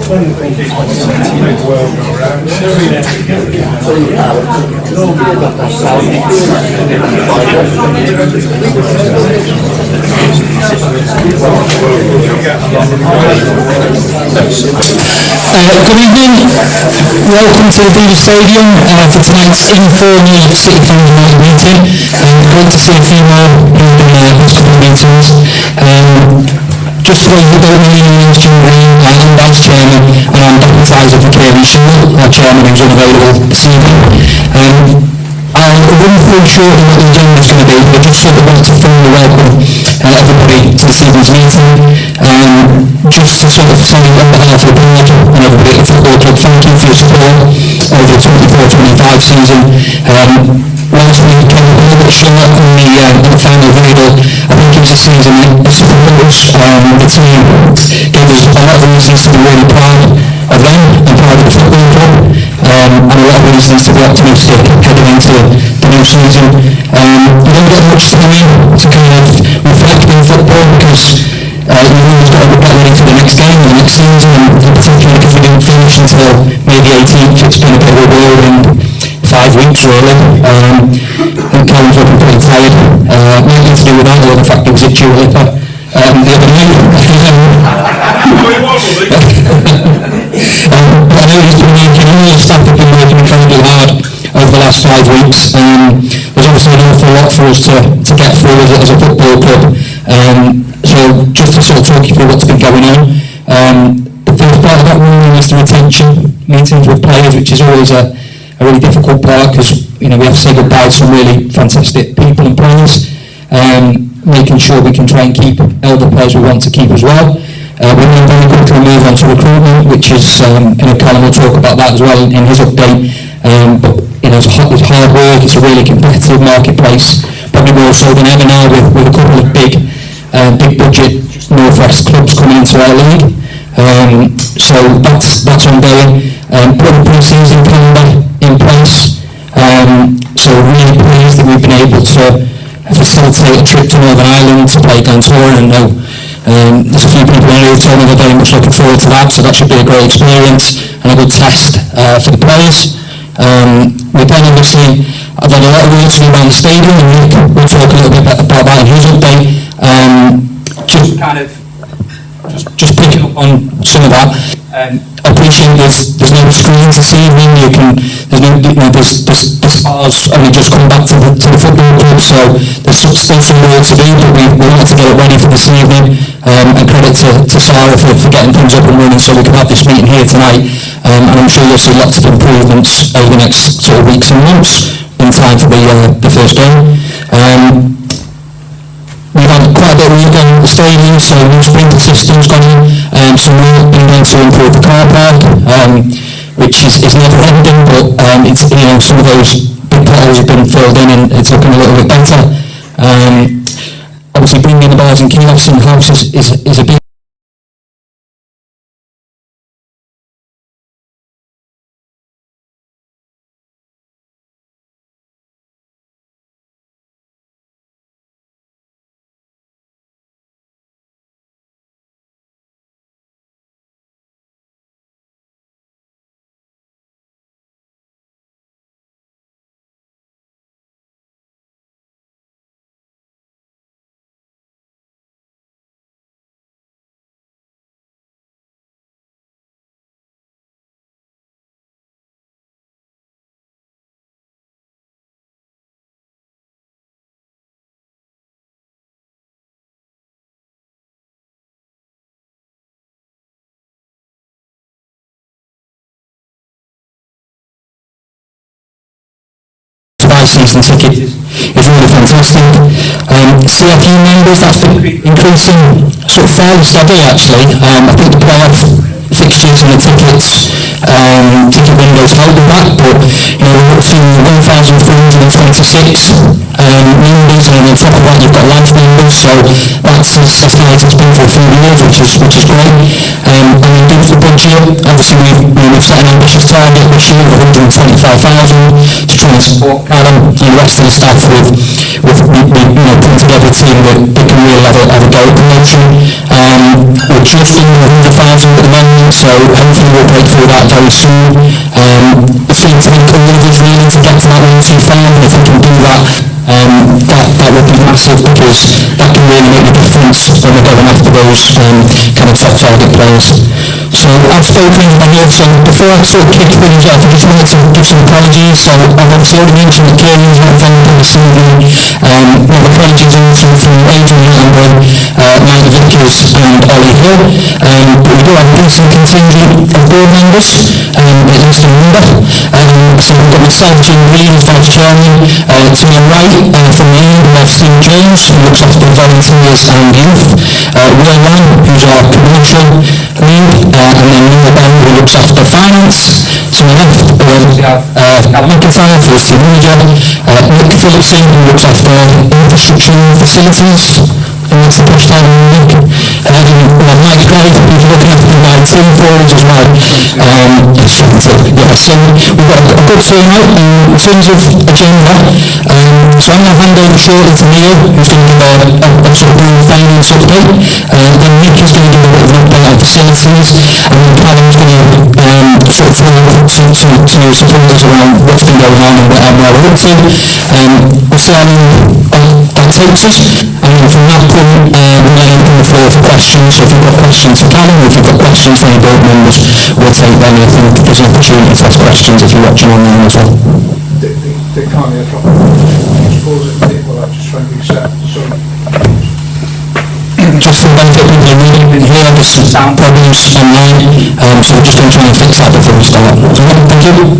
Good evening. Welcome to the Aviva Stadium for tonight's informal CFU night meeting. Great to see a few more who've been there last couple of meetings. Just for those who don't know, my name is Jim Green. I'm Vice Chairman and I'm deputising for Kieran Shaw, our Chairman, who's unavailable this evening. I'll run through shortly what the agenda is going to be, but just sort of want to formally welcome everybody to this evening's meeting. Just to sort of say on behalf of the board and everybody at the football club, thank you for your support over the 24-25 season. Whilst we came a little bit short on the final hurdle, I think it was a season that supporters, the team gave us a lot of reasons to be really proud of them and proud of the football club, and a lot of reasons to be optimistic heading into the new season. You don't get much time to kind of reflect on football because you've always got to get ready for the next game, the next season, and particularly because we didn't finish until May the 18th, it's been a bit of a whirlwind 5 weeks really. And Colin's looking pretty tired. Nothing to do with that, or the fact he was at Julipper the other night. I know he's been making, all the staff have been working incredibly hard over the last 5 weeks. There's obviously an awful lot for us to get through as a football club. So just to sort of talk you through what's been going on. The first part of that really is the retention meetings with players, which is always a really difficult part because we have to say goodbye to some really fantastic people and players. Making sure we can try and keep elder players we want to keep as well. We're then very quickly move on to recruitment, which is, Colin will talk about that as well in his update. But it's hard work, it's a really competitive marketplace, probably more so than ever now with a couple of big budget Northwest clubs coming into our league. So that's ongoing. Putting pre-season calendar in place. So we're really pleased that we've been able to facilitate a trip to Northern Ireland to play Glantour, and there's a few people in here who've told me they're very much looking forward to that, so that should be a great experience and a good test for the players. We then obviously, I've had a lot of work to do around the stadium, and Nick will talk a little bit about that in his update. Just picking up on some of that. I appreciate there's no screens this evening. There's stars only just come back to the football club, so there's still some work to do, but we wanted to get it ready for this evening. And credit to Sarah for getting things up and running so we can have this meeting here tonight. And I'm sure you'll see lots of improvements over the next sort of weeks and months in time for the first game. We've had quite a bit of work on the stadium, so new sprinkler systems gone in, some work being done to improve the car park, which is never ending, but it's some of those big potholes have been filled in and it's looking a little bit better. Obviously bringing the bars and kiosks in the house is a big season ticket is really fantastic. CFU members, that's been increasing sort of fairly steady actually. I think the playoff fixtures and the ticket windows held them back, but we're up to 1,326 members, and on top of that, you've got life members, so that's sustained its been for a few years, which is great. And then due to the budget, obviously we've set an ambitious target this year of 125,000 to try and support Callum and the rest of the staff with putting together a team that can really have a go at promotion. We're drifting 100,000 at the moment, so hopefully we'll break through that very soon. It seems to be all of us really to get to that 125, and if we can do that, that would be massive, because that can really make a difference when we're going after those kind of top target players. So I've spoken enough, so before I sort of kick things off, I just wanted to give some apologies. So I've obviously already mentioned that Kieran's not available this evening. Apologies also from Adrian Hamlin, Mike Vickers and Ollie Hill. But we do have a decent contingent of board members, at least a number. So we've got myself, Jim Green, as Vice Chairman, to my right from me, we have Steve Jones, who looks after volunteers and youth, Will Lamb, who's our commercial lead, and then Neil Ben, who looks after finance. To my left, we have Al McIntyre, for the team manager, Nick Phillipson, who looks after infrastructure and facilities. And that's the push down on Nick. And then Mike Gray, who's looking after my team for us as well. So we've got a good turnout in terms of agenda. So I'm going to hand over shortly to Neil, who's going to give a sort of brief finance update. Then Nick is going to give a bit of an update on facilities, and then Callum's going to sort of follow up to support us around what's been going on and where we're up to. We'll see how that takes us, and then from that point we then open the floor for questions. So if you've got questions for Callum, or if you've got questions for any board members, we'll take them. I think there's an opportunity to ask questions if you're watching online as well. They can't hear properly. People are just trying to accept. Just for the benefit of people who really hear, there's some sound problems online, so we're just going to try and fix that before we start. Thank you.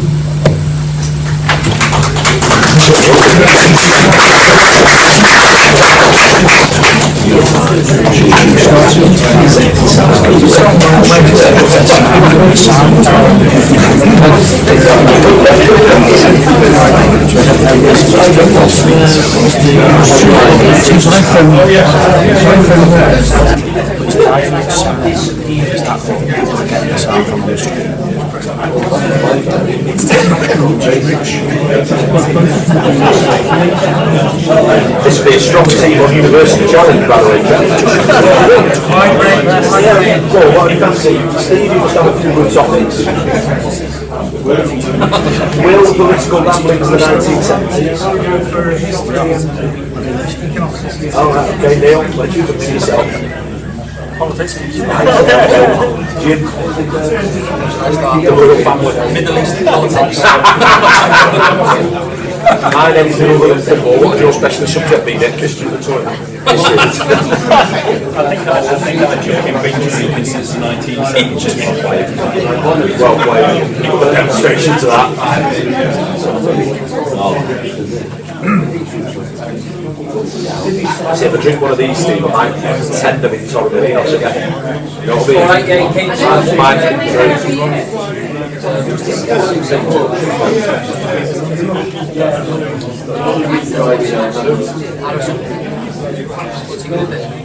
This would be a strong team on University Challenge, by the way. Well, what do you fancy? Steve, you must have a few good topics. Will political ramblings in the 1970s? Oh, right, okay, Neil, let's use it for yourself. Politics. Jim, the royal family. Middle Eastern politics. My name's Neil William Football. What's your specialist subject be, Nick? History of the toilet. I think I've been drinking since the 1970s. Well played. You've got a demonstration to that. See if I drink one of these, Steve, I might send them in Torremolinos again. You know what I mean? That's my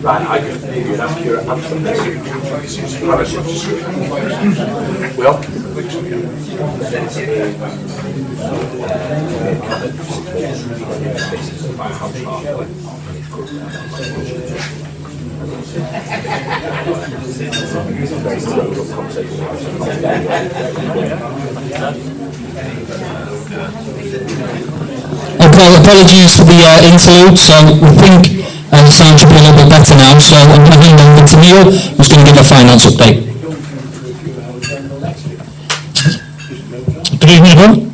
right, I can give you an accurate answer. Well, Apologies for the interlude, so we think the sound should be a little bit better now, so I'm going to hand over to Neil, who's going to give a finance update. Good evening, everyone.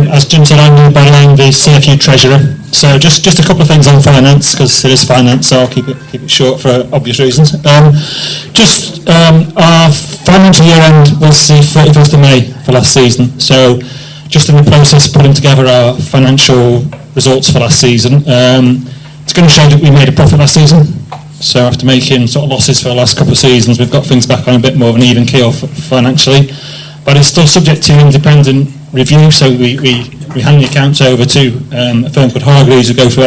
As Jim said, I'm Neil Byline, the CFU Treasurer. So just a couple of things on finance, because it is finance, so I'll keep it short for obvious reasons. Our financial year end was the 31st of May for last season, so just in the process of putting together our financial results for last season. It's going to show that we made a profit last season, so after making sort of losses for the last couple of seasons, we've got things back on a bit more of an even keel financially, but it's still subject to independent review, so we hand the accounts over to a firm called Hargreaves, who go through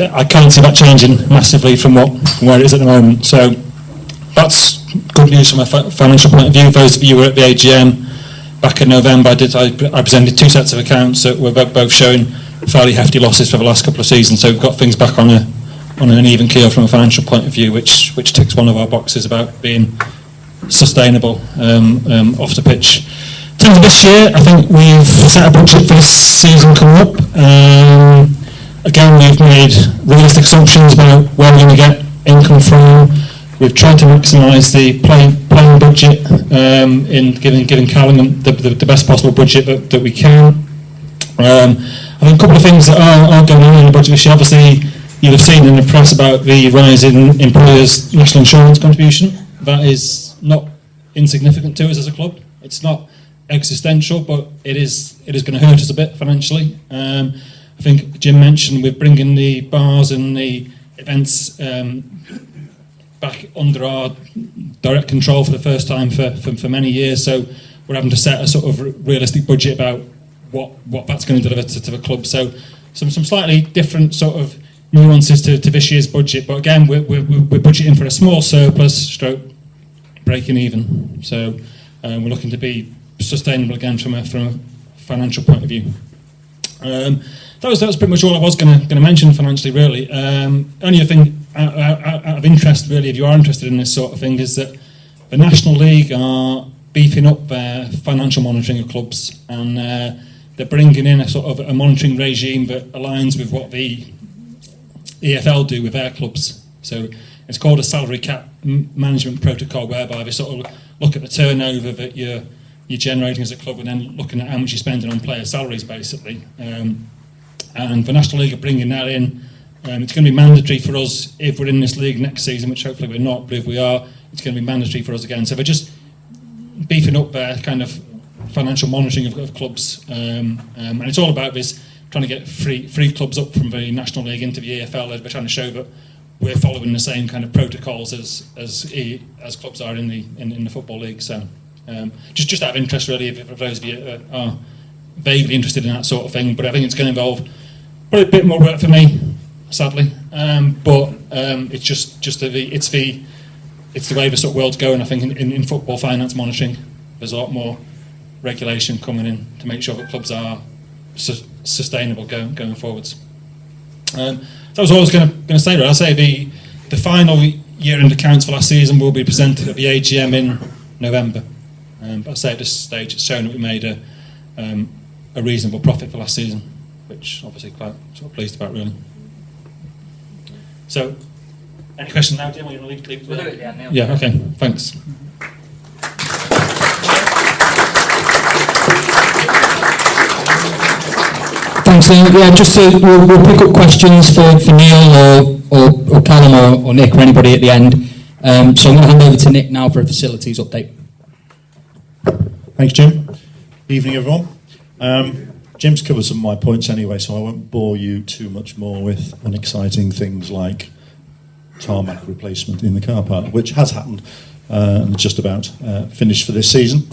I can't see that changing massively from where it is at the moment. So that's good news from a financial point of view. Those of you who were at the AGM back in November, I presented 2 sets of accounts that were both showing fairly hefty losses for the last couple of seasons. So we've got things back on an even keel from a financial point of view, which ticks one of our boxes about being sustainable off the pitch. In terms of this year, I think we've set a budget for this season coming up. Again, we've made realistic assumptions about where we're going to get income from. We've tried to maximise the playing budget in giving Callum the best possible budget that we can. I think a couple of things that are going on in the budget this year. Obviously, you'll have seen in the press about the rise in employers' national insurance contribution. That is not insignificant to us as a club. It's not existential, but it is going to hurt us a bit financially. I think Jim mentioned we're bringing the bars and the events back under our direct control for the first time for many years. So we're having to set a sort of realistic budget about what that's going to deliver to the club. So some slightly different sort of nuances to this year's budget. But again, we're budgeting for a small surplus, stroke breaking even. So we're looking to be sustainable again from a financial point of view. That was pretty much all I was going to mention financially, really. Only a thing out of interest, really, if you are interested in this sort of thing, is that the National League are beefing up their financial monitoring of clubs, and they're bringing in a sort of a monitoring regime that aligns with what the EFL do with their clubs. So it's called a salary cap management protocol, whereby they sort of look at the turnover that you're generating as a club, and then looking at how much you're spending on player salaries, basically. And the National League are bringing that in. It's going to be mandatory for us if we're in this league next season, which hopefully we're not, but if we are, it's going to be mandatory for us again. So they're just beefing up their kind of financial monitoring of clubs. And it's all about this, trying to get free clubs up from the National League into the EFL. They're trying to show that we're following the same kind of protocols as clubs are in the Football League. So just out of interest, really, if those of you are vaguely interested in that sort of thing. But I think it's going to involve probably a bit more work for me, sadly. But it's just it's the way the sort of world's going. I think in football finance monitoring, there's a lot more regulation coming in to make sure that clubs are sustainable going forwards. That was all I was going to say. I'll say the final year-end accounts for last season will be presented at the AGM in November. But I say at this stage, it's shown that we made a reasonable profit for last season, which obviously quite sort of pleased about, really. So, any questions now, Jim? Or you want to leave? We'll do it at the end, Neil. Yeah. Okay. Thanks. Thanks, Neil. Yeah, just we'll pick up questions for Neil or Callum or Nick or anybody at the end. So I'm going to hand over to Nick now for a facilities update. Thanks, Jim. Evening, everyone. Jim's covered some of my points anyway, so I won't bore you too much more with unexciting things like tarmac replacement in the car park, which has happened and just about finished for this season.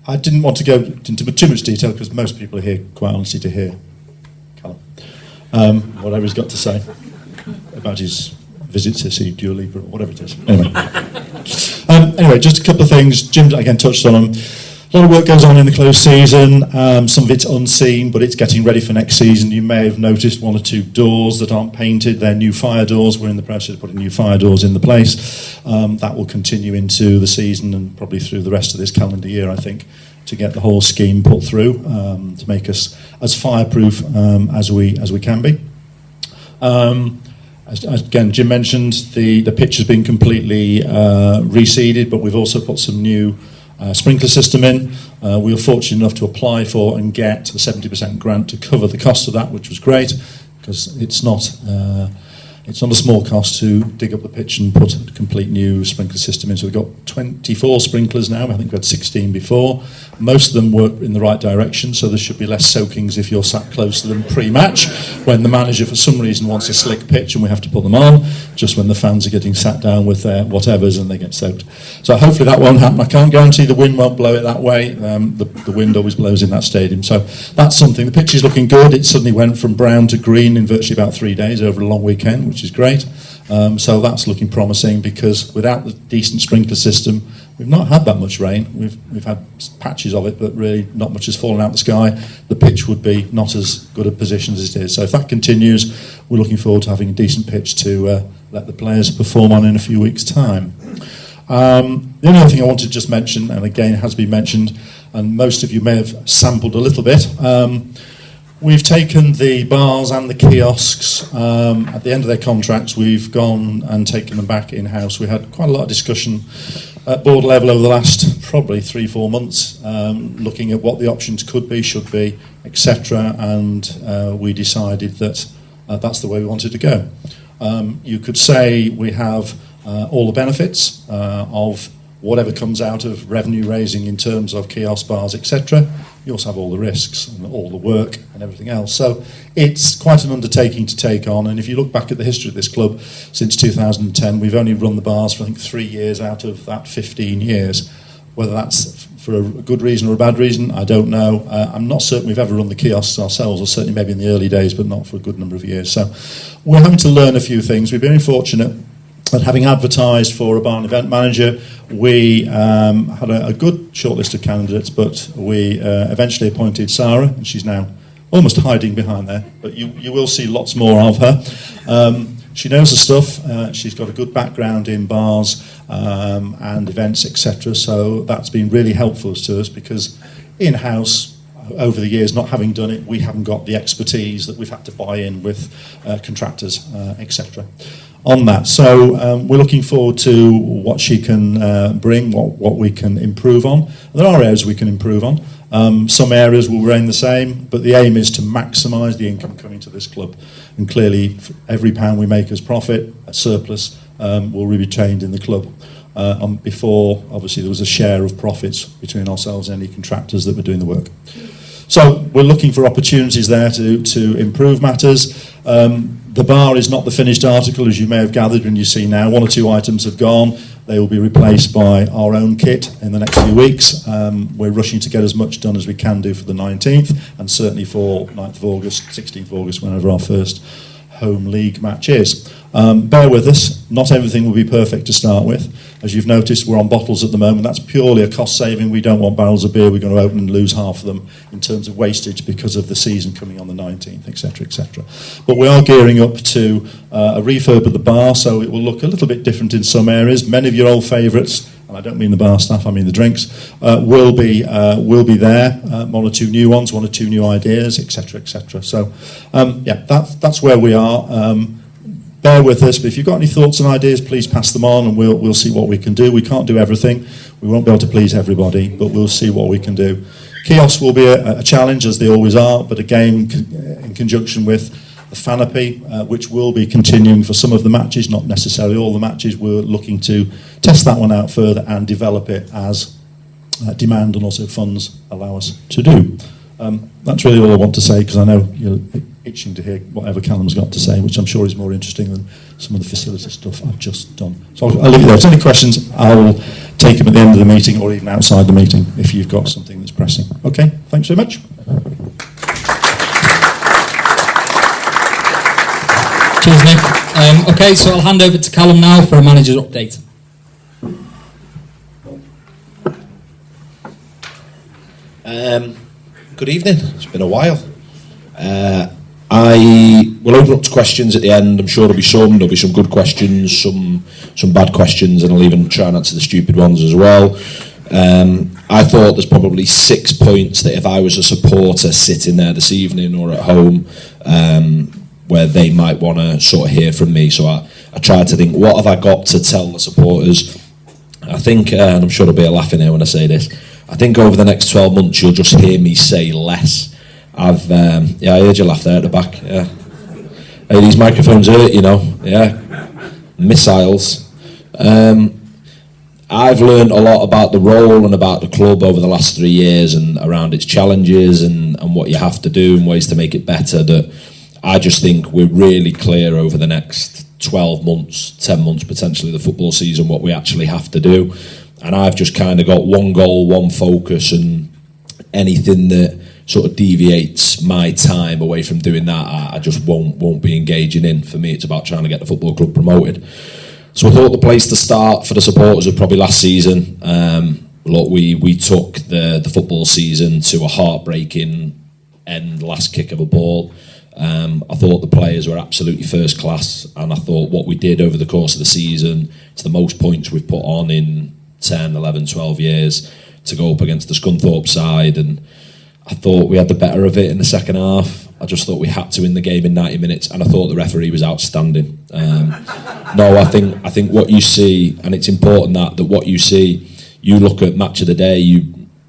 I didn't want to go into too much detail because most people are here, quite honestly, to hear Callum, whatever he's got to say about his visit to see Dua Lipa or whatever it is. Anyway, just a couple of things. Jim again touched on them. A lot of work goes on in the closed season. Some of it's unseen, but it's getting ready for next season. You may have noticed one or two doors that aren't painted. They're new fire doors. We're in the process of putting new fire doors in the place. That will continue into the season and probably through the rest of this calendar year, I think, to get the whole scheme put through to make us as fireproof as we can be. Again, Jim mentioned the pitch has been completely reseeded, but we've also put some new sprinkler system in. We were fortunate enough to apply for and get a 70% grant to cover the cost of that, which was great because it's not It's not a small cost to dig up the pitch and put a complete new sprinkler system in. So we've got 24 sprinklers now. I think we had 16 before. Most of them work in the right direction, so there should be less soakings if you're sat close to them pre-match. When the manager, for some reason, wants a slick pitch and we have to put them on, just when the fans are getting sat down with their whatevers and they get soaked. So hopefully that won't happen. I can't guarantee the wind won't blow it that way. The wind always blows in that stadium. So that's something. The pitch is looking good. It suddenly went from brown to green in virtually about 3 days over a long weekend, which is great. So that's looking promising, because without the decent sprinkler system, we've not had that much rain. We've had patches of it, but really not much has fallen out of the sky. The pitch would be not as good a position as it is. So if that continues, we're looking forward to having a decent pitch to let the players perform on in a few weeks' time. The only other thing I wanted to just mention, and again has been mentioned, and most of you may have sampled a little bit, we've taken the bars and the kiosks at the end of their contracts. We've gone and taken them back in-house. We had quite a lot of discussion at board level over the last probably 3-4 months, looking at what the options could be, should be, etc. And we decided that that's the way we wanted to go. You could say we have all the benefits of whatever comes out of revenue raising in terms of kiosk bars, etc. You also have all the risks and all the work and everything else. So it's quite an undertaking to take on. And if you look back at the history of this club, since 2010, we've only run the bars for I think 3 years out of that 15 years. Whether that's for a good reason or a bad reason, I don't know. I'm not certain we've ever run the kiosks ourselves, or certainly maybe in the early days, but not for a good number of years. So we're having to learn a few things. We've been very fortunate. And having advertised for a bar and event manager, we had a good short list of candidates, but we eventually appointed Sarah, and she's now almost hiding behind there, but you will see lots more of her. She knows the stuff. She's got a good background in bars and events, etc. So that's been really helpful to us, because in-house, over the years, not having done it, we haven't got the expertise that we've had to buy in with contractors, etc. on that. So we're looking forward to what she can bring, what we can improve on. There are areas we can improve on. Some areas will remain the same, but the aim is to maximise the income coming to this club. And clearly, every pound we make as profit, a surplus, will be retained in the club. Before, obviously, there was a share of profits between ourselves and any contractors that were doing the work. So we're looking for opportunities there to improve matters. The bar is not the finished article, as you may have gathered when you see now. 1 or 2 items have gone. They will be replaced by our own kit in the next few weeks. We're rushing to get as much done as we can do for the 19th, and certainly for 9th of August, 16th of August, whenever our first home league match is. Bear with us, not everything will be perfect to start with. As you've noticed, we're on bottles at the moment. That's purely a cost saving. We don't want barrels of beer we're going to open and lose half of them in terms of wastage because of the season coming on the 19th, etc., etc. But we are gearing up to a refurb of the bar, so it will look a little bit different in some areas. Many of your old favourites, and I don't mean the bar staff, I mean the drinks, will be there. 1 or 2 new ones, 1 or 2 new ideas, etc., etc. So, yeah, that's where we are. Bear with us, but if you've got any thoughts and ideas, please pass them on, and we'll see what we can do. We can't do everything. We won't be able to please everybody, but we'll see what we can do. Kiosks will be a challenge, as they always are, but again, in conjunction with the Fanopy, which will be continuing for some of the matches, not necessarily all the matches. We're looking to test that one out further and develop it as demand and also funds allow us to do. That's really all I want to say, because I know you're itching to hear whatever Callum's got to say, which I'm sure is more interesting than some of the facility stuff I've just done. So I'll leave it there. If there's any questions, I'll take them at the end of the meeting or even outside the meeting if you've got something that's pressing. Okay, thanks very much. Cheers, Nick. Okay, so I'll hand over to Callum now for a manager's update. Good evening. It's been a while. I will open up to questions at the end. I'm sure there'll be some good questions, some bad questions, and I'll even try and answer the stupid ones as well. I thought there's probably 6 points that if I was a supporter sitting there this evening or at home, where they might want to sort of hear from me. So I tried to think, what have I got to tell the supporters? I think, and I'm sure there'll be a laugh in here when I say this, I think over the next 12 months you'll just hear me say less. I heard you laugh there at the back. Yeah. Hey, these microphones hurt, you know. Yeah, missiles. I've learned a lot about the role and about the club over the last 3 years and around its challenges and what you have to do and ways to make it better, that I just think we're really clear over the next 12 months, 10 months potentially, the football season, what we actually have to do. And I've just kind of got one goal, one focus, and anything that sort of deviates my time away from doing that, I just won't be engaging in. For me, it's about trying to get the football club promoted. So I thought the place to start for the supporters was probably last season. Look, we took the football season to a heartbreaking end, last kick of a ball. I thought the players were absolutely first class, and I thought what we did over the course of the season, it's the most points we've put on in 10, 11, 12 years to go up against the Scunthorpe side, and I thought we had the better of it in the second half. I just thought we had to win the game in 90 minutes, and I thought the referee was outstanding. No, I think what you see, and it's important that what you see, you look at match of the day,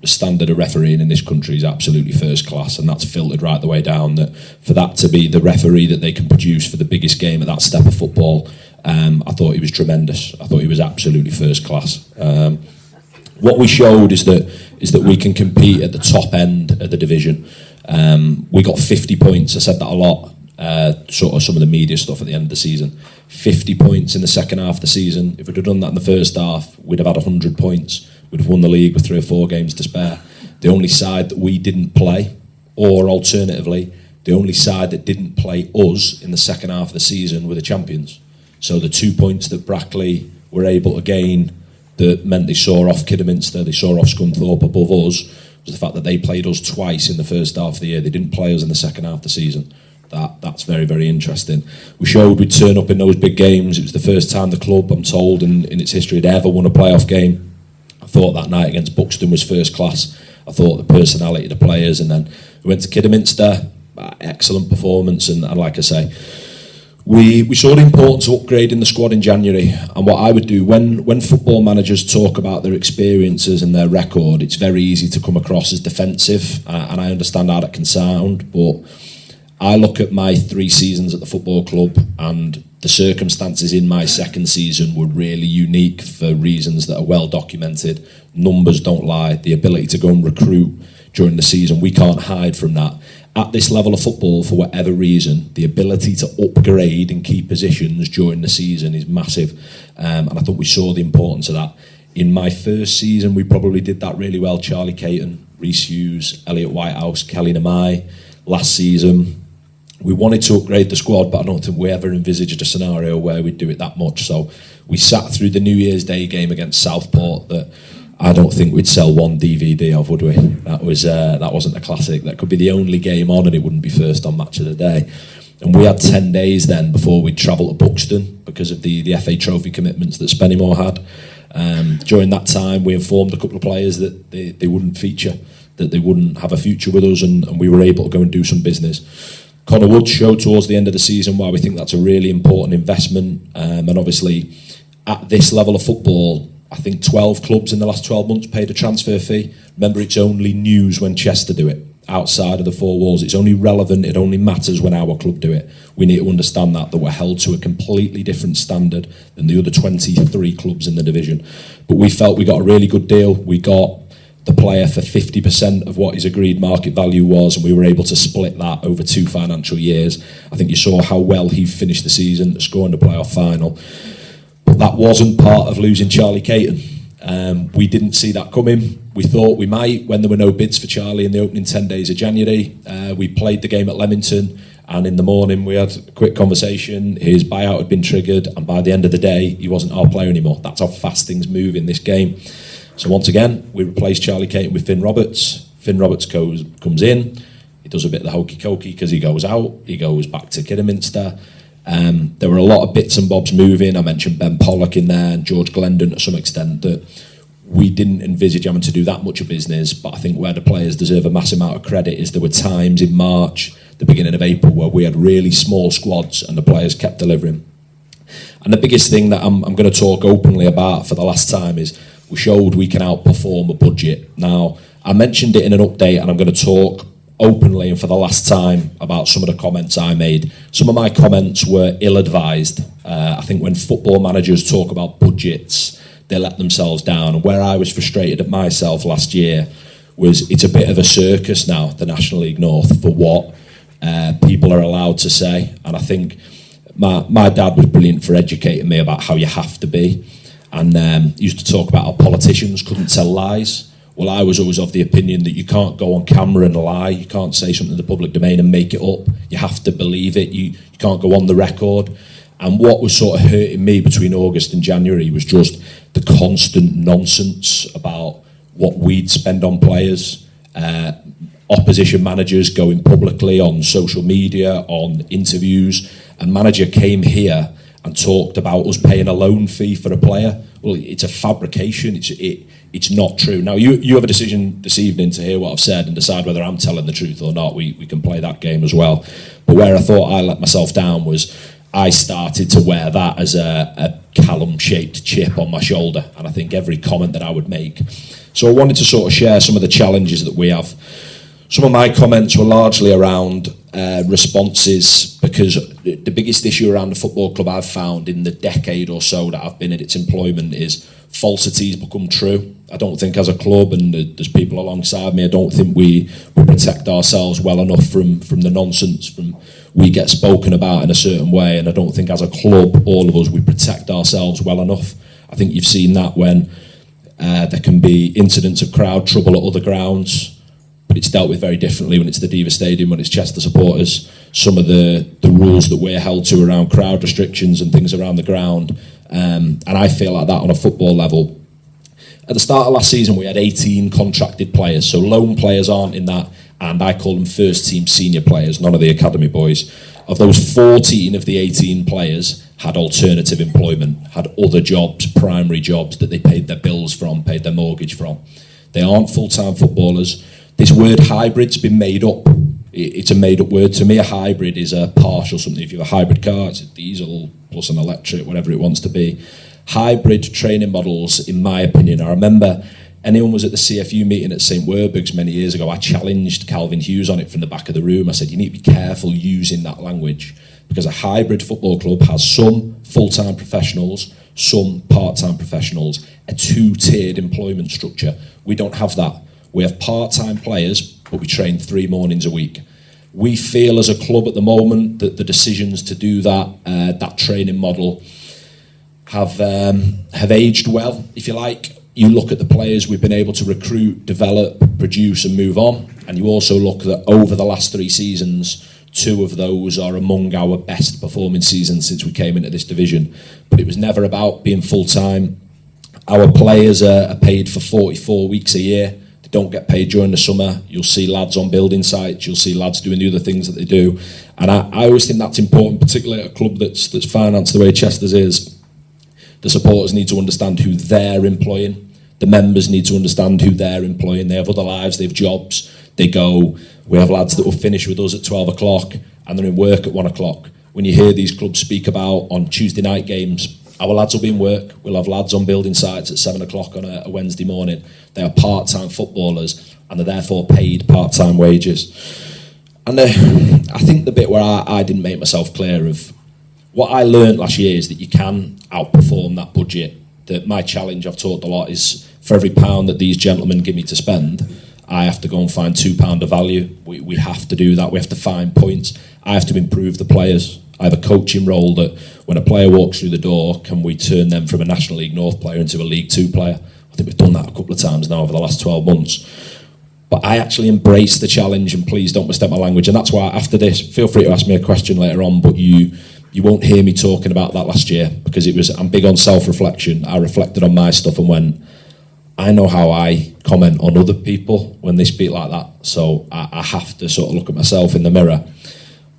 the standard of refereeing in this country is absolutely first class, and that's filtered right the way down. That for that to be the referee that they can produce for the biggest game at that step of football, I thought he was tremendous. I thought he was absolutely first class. What we showed is that we can compete at the top end of the division. We got 50 points. I said that a lot. Sort of some of the media stuff at the end of the season. 50 points in the second half of the season. If we'd have done that in the first half, we'd have had 100 points. We'd have won the league with 3 or 4 games to spare. The only side that we didn't play, or alternatively, the only side that didn't play us in the second half of the season were the champions. So the 2 points that Brackley were able to gain that meant they saw off Kidderminster, they saw off Scunthorpe above us, was the fact that they played us twice in the first half of the year. They didn't play us in the second half of the season. That's very, very interesting. We showed we'd turn up in those big games. It was the first time the club, I'm told, in its history had ever won a playoff game. I thought that night against Buxton was first class. I thought the personality of the players, and then we went to Kidderminster, excellent performance, and like I say, we saw the importance of upgrading the squad in January. And what I would do, when football managers talk about their experiences and their record, it's very easy to come across as defensive, and I understand how that can sound, but I look at my 3 seasons at the football club, and the circumstances in my second season were really unique for reasons that are well documented. Numbers don't lie. The ability to go and recruit during the season, we can't hide from that. At this level of football, for whatever reason, the ability to upgrade in key positions during the season is massive. And I thought we saw the importance of that. In my first season, we probably did that really well. Charlie Caton, Rhys Hughes, Elliot Whitehouse, Kelly Namai. Last season, we wanted to upgrade the squad, but I don't think we ever envisaged a scenario where we'd do it that much. So we sat through the New Year's Day game against Southport that I don't think we'd sell one DVD of, would we? That wasn't a classic. That could be the only game on, and it wouldn't be first on match of the day. And we had 10 days then before we'd travel to Buxton because of the FA Trophy commitments that Spennymoor had. During that time, we informed a couple of players that they wouldn't feature, that they wouldn't have a future with us, and we were able to go and do some business. Connor Wood showed towards the end of the season why we think that's a really important investment, and obviously at this level of football, I think 12 clubs in the last 12 months paid a transfer fee. Remember, it's only news when Chester do it. Outside of the 4 walls, it's only relevant, it only matters when our club do it. We need to understand that we're held to a completely different standard than the other 23 clubs in the division. But we felt we got a really good deal. We got the player for 50% of what his agreed market value was, and we were able to split that over 2 financial years. I think you saw how well he finished the season, scoring the playoff final. But that wasn't part of losing Charlie Caton. We didn't see that coming. We thought we might when there were no bids for Charlie in the opening 10 days of January. We played the game at Leamington, and in the morning we had a quick conversation. His buyout had been triggered, and by the end of the day, he wasn't our player anymore. That's how fast things move in this game. So once again, we replaced Charlie Caton with Finn Roberts. Finn Roberts comes in. He does a bit of the hokey-cokey because he goes out. He goes back to Kidderminster. There were a lot of bits and bobs moving. I mentioned Ben Pollock in there and George Glendon to some extent, that we didn't envisage having to do that much of business. But I think where the players deserve a massive amount of credit is there were times in March, the beginning of April, where we had really small squads and the players kept delivering. And the biggest thing that I'm going to talk openly about for the last time is we showed we can outperform a budget. Now, I mentioned it in an update, and I'm going to talk openly and for the last time about some of the comments I made. Some of my comments were ill-advised. I think when football managers talk about budgets, they let themselves down. And where I was frustrated at myself last year was it's a bit of a circus now, the National League North, for what people are allowed to say. And I think my dad was brilliant for educating me about how you have to be. And he used to talk about how politicians couldn't tell lies. Well, I was always of the opinion that you can't go on camera and lie. You can't say something in the public domain and make it up. You have to believe it. You can't go on the record. And what was sort of hurting me between August and January was just the constant nonsense about what we'd spend on players. Opposition managers going publicly on social media, on interviews. A manager came here and talked about us paying a loan fee for a player. Well, it's a fabrication. It's not true. Now, you have a decision this evening to hear what I've said and decide whether I'm telling the truth or not. We can play that game as well. But where I thought I let myself down was I started to wear that as a Callum-shaped chip on my shoulder. And I think every comment that I would make. So I wanted to sort of share some of the challenges that we have. Some of my comments were largely around responses, because the biggest issue around the football club I've found in the decade or so that I've been in its employment is falsities become true. I don't think as a club, and there's people alongside me, I don't think we protect ourselves well enough from the nonsense, from we get spoken about in a certain way, and I don't think as a club, all of us, we protect ourselves well enough. I think you've seen that when there can be incidents of crowd trouble at other grounds, but it's dealt with very differently when it's the Diva Stadium, when it's Chester supporters. Some of the rules that we're held to around crowd restrictions and things around the ground, and I feel like that on a football level. At the start of last season, we had 18 contracted players, so loan players aren't in that, and I call them first team senior players, none of the academy boys. Of those 14 of the 18 players had alternative employment, had other jobs, primary jobs that they paid their bills from, paid their mortgage from. They aren't full-time footballers. This word hybrid's been made up. It's a made-up word. To me, a hybrid is a partial something. If you have a hybrid car, it's a diesel plus an electric, whatever it wants to be. Hybrid training models, in my opinion, I remember anyone was at the CFU meeting at St Werburgh's many years ago, I challenged Calvin Hughes on it from the back of the room. I said, you need to be careful using that language, because a hybrid football club has some full-time professionals, some part-time professionals, a two-tiered employment structure. We don't have that. We have part-time players, but we train 3 mornings a week. We feel as a club at the moment that the decisions to do that training model have aged well, if you like. You look at the players we've been able to recruit, develop, produce and move on, and you also look that over the last 3 seasons, 2 of those are among our best performing seasons since we came into this division. But it was never about being full-time. Our players are paid for 44 weeks a year. They don't get paid during the summer. You'll see lads on building sites, you'll see lads doing the other things that they do. And I always think that's important, particularly at a club that's financed the way Chester's is. The supporters need to understand who they're employing. The members need to understand who they're employing. They have other lives, they have jobs. They go, we have lads that will finish with us at 12 o'clock and they're in work at 1 o'clock. When you hear these clubs speak about on Tuesday night games, our lads will be in work. We'll have lads on building sites at 7 o'clock on a Wednesday morning. They are part-time footballers and they're therefore paid part-time wages. And I think the bit where I didn't make myself clear of what I learned last year is that you can outperform that budget. That my challenge, I've talked a lot, is for every pound that these gentlemen give me to spend, I have to go and find £2 of value. We have to do that. We have to find points. I have to improve the players. I have a coaching role that when a player walks through the door, can we turn them from a National League North player into a League 2 player? I think we've done that a couple of times now over the last 12 months. But I actually embrace the challenge, and please don't mistake my language. And that's why after this, feel free to ask me a question later on, but you won't hear me talking about that last year, because I'm big on self-reflection. I reflected on my stuff and went, I know how I comment on other people when they speak like that, so I have to sort of look at myself in the mirror.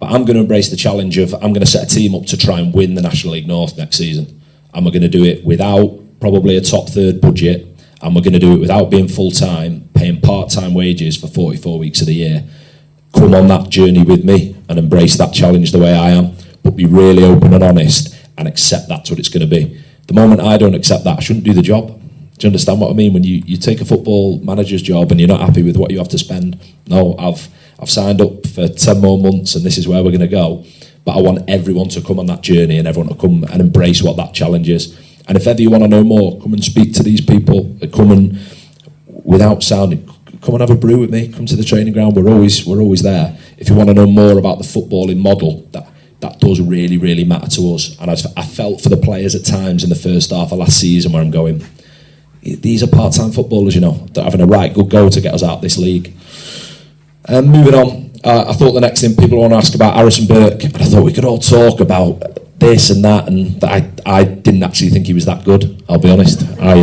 But I'm going to embrace the challenge of, I'm going to set a team up to try and win the National League North next season. And we're going to do it without probably a top third budget, and we're going to do it without being full-time, paying part-time wages for 44 weeks of the year. Come on that journey with me and embrace that challenge the way I am, but be really open and honest and accept that's what it's going to be. The moment I don't accept that, I shouldn't do the job. Do you understand what I mean? When you take a football manager's job and you're not happy with what you have to spend, no, I've signed up for 10 more months and this is where we're going to go. But I want everyone to come on that journey and everyone to come and embrace what that challenge is. And if ever you want to know more, come and speak to these people. Come and, without sounding, come and have a brew with me. Come to the training ground. We're always there. If you want to know more about the footballing model, that does really, really matter to us. And I felt for the players at times in the first half of last season where I'm going, these are part-time footballers, you know, that are having a right good go to get us out of this league. And moving on, I thought the next thing people want to ask about Harrison Burke, and I thought we could all talk about this and that, and I didn't actually think he was that good, I'll be honest. I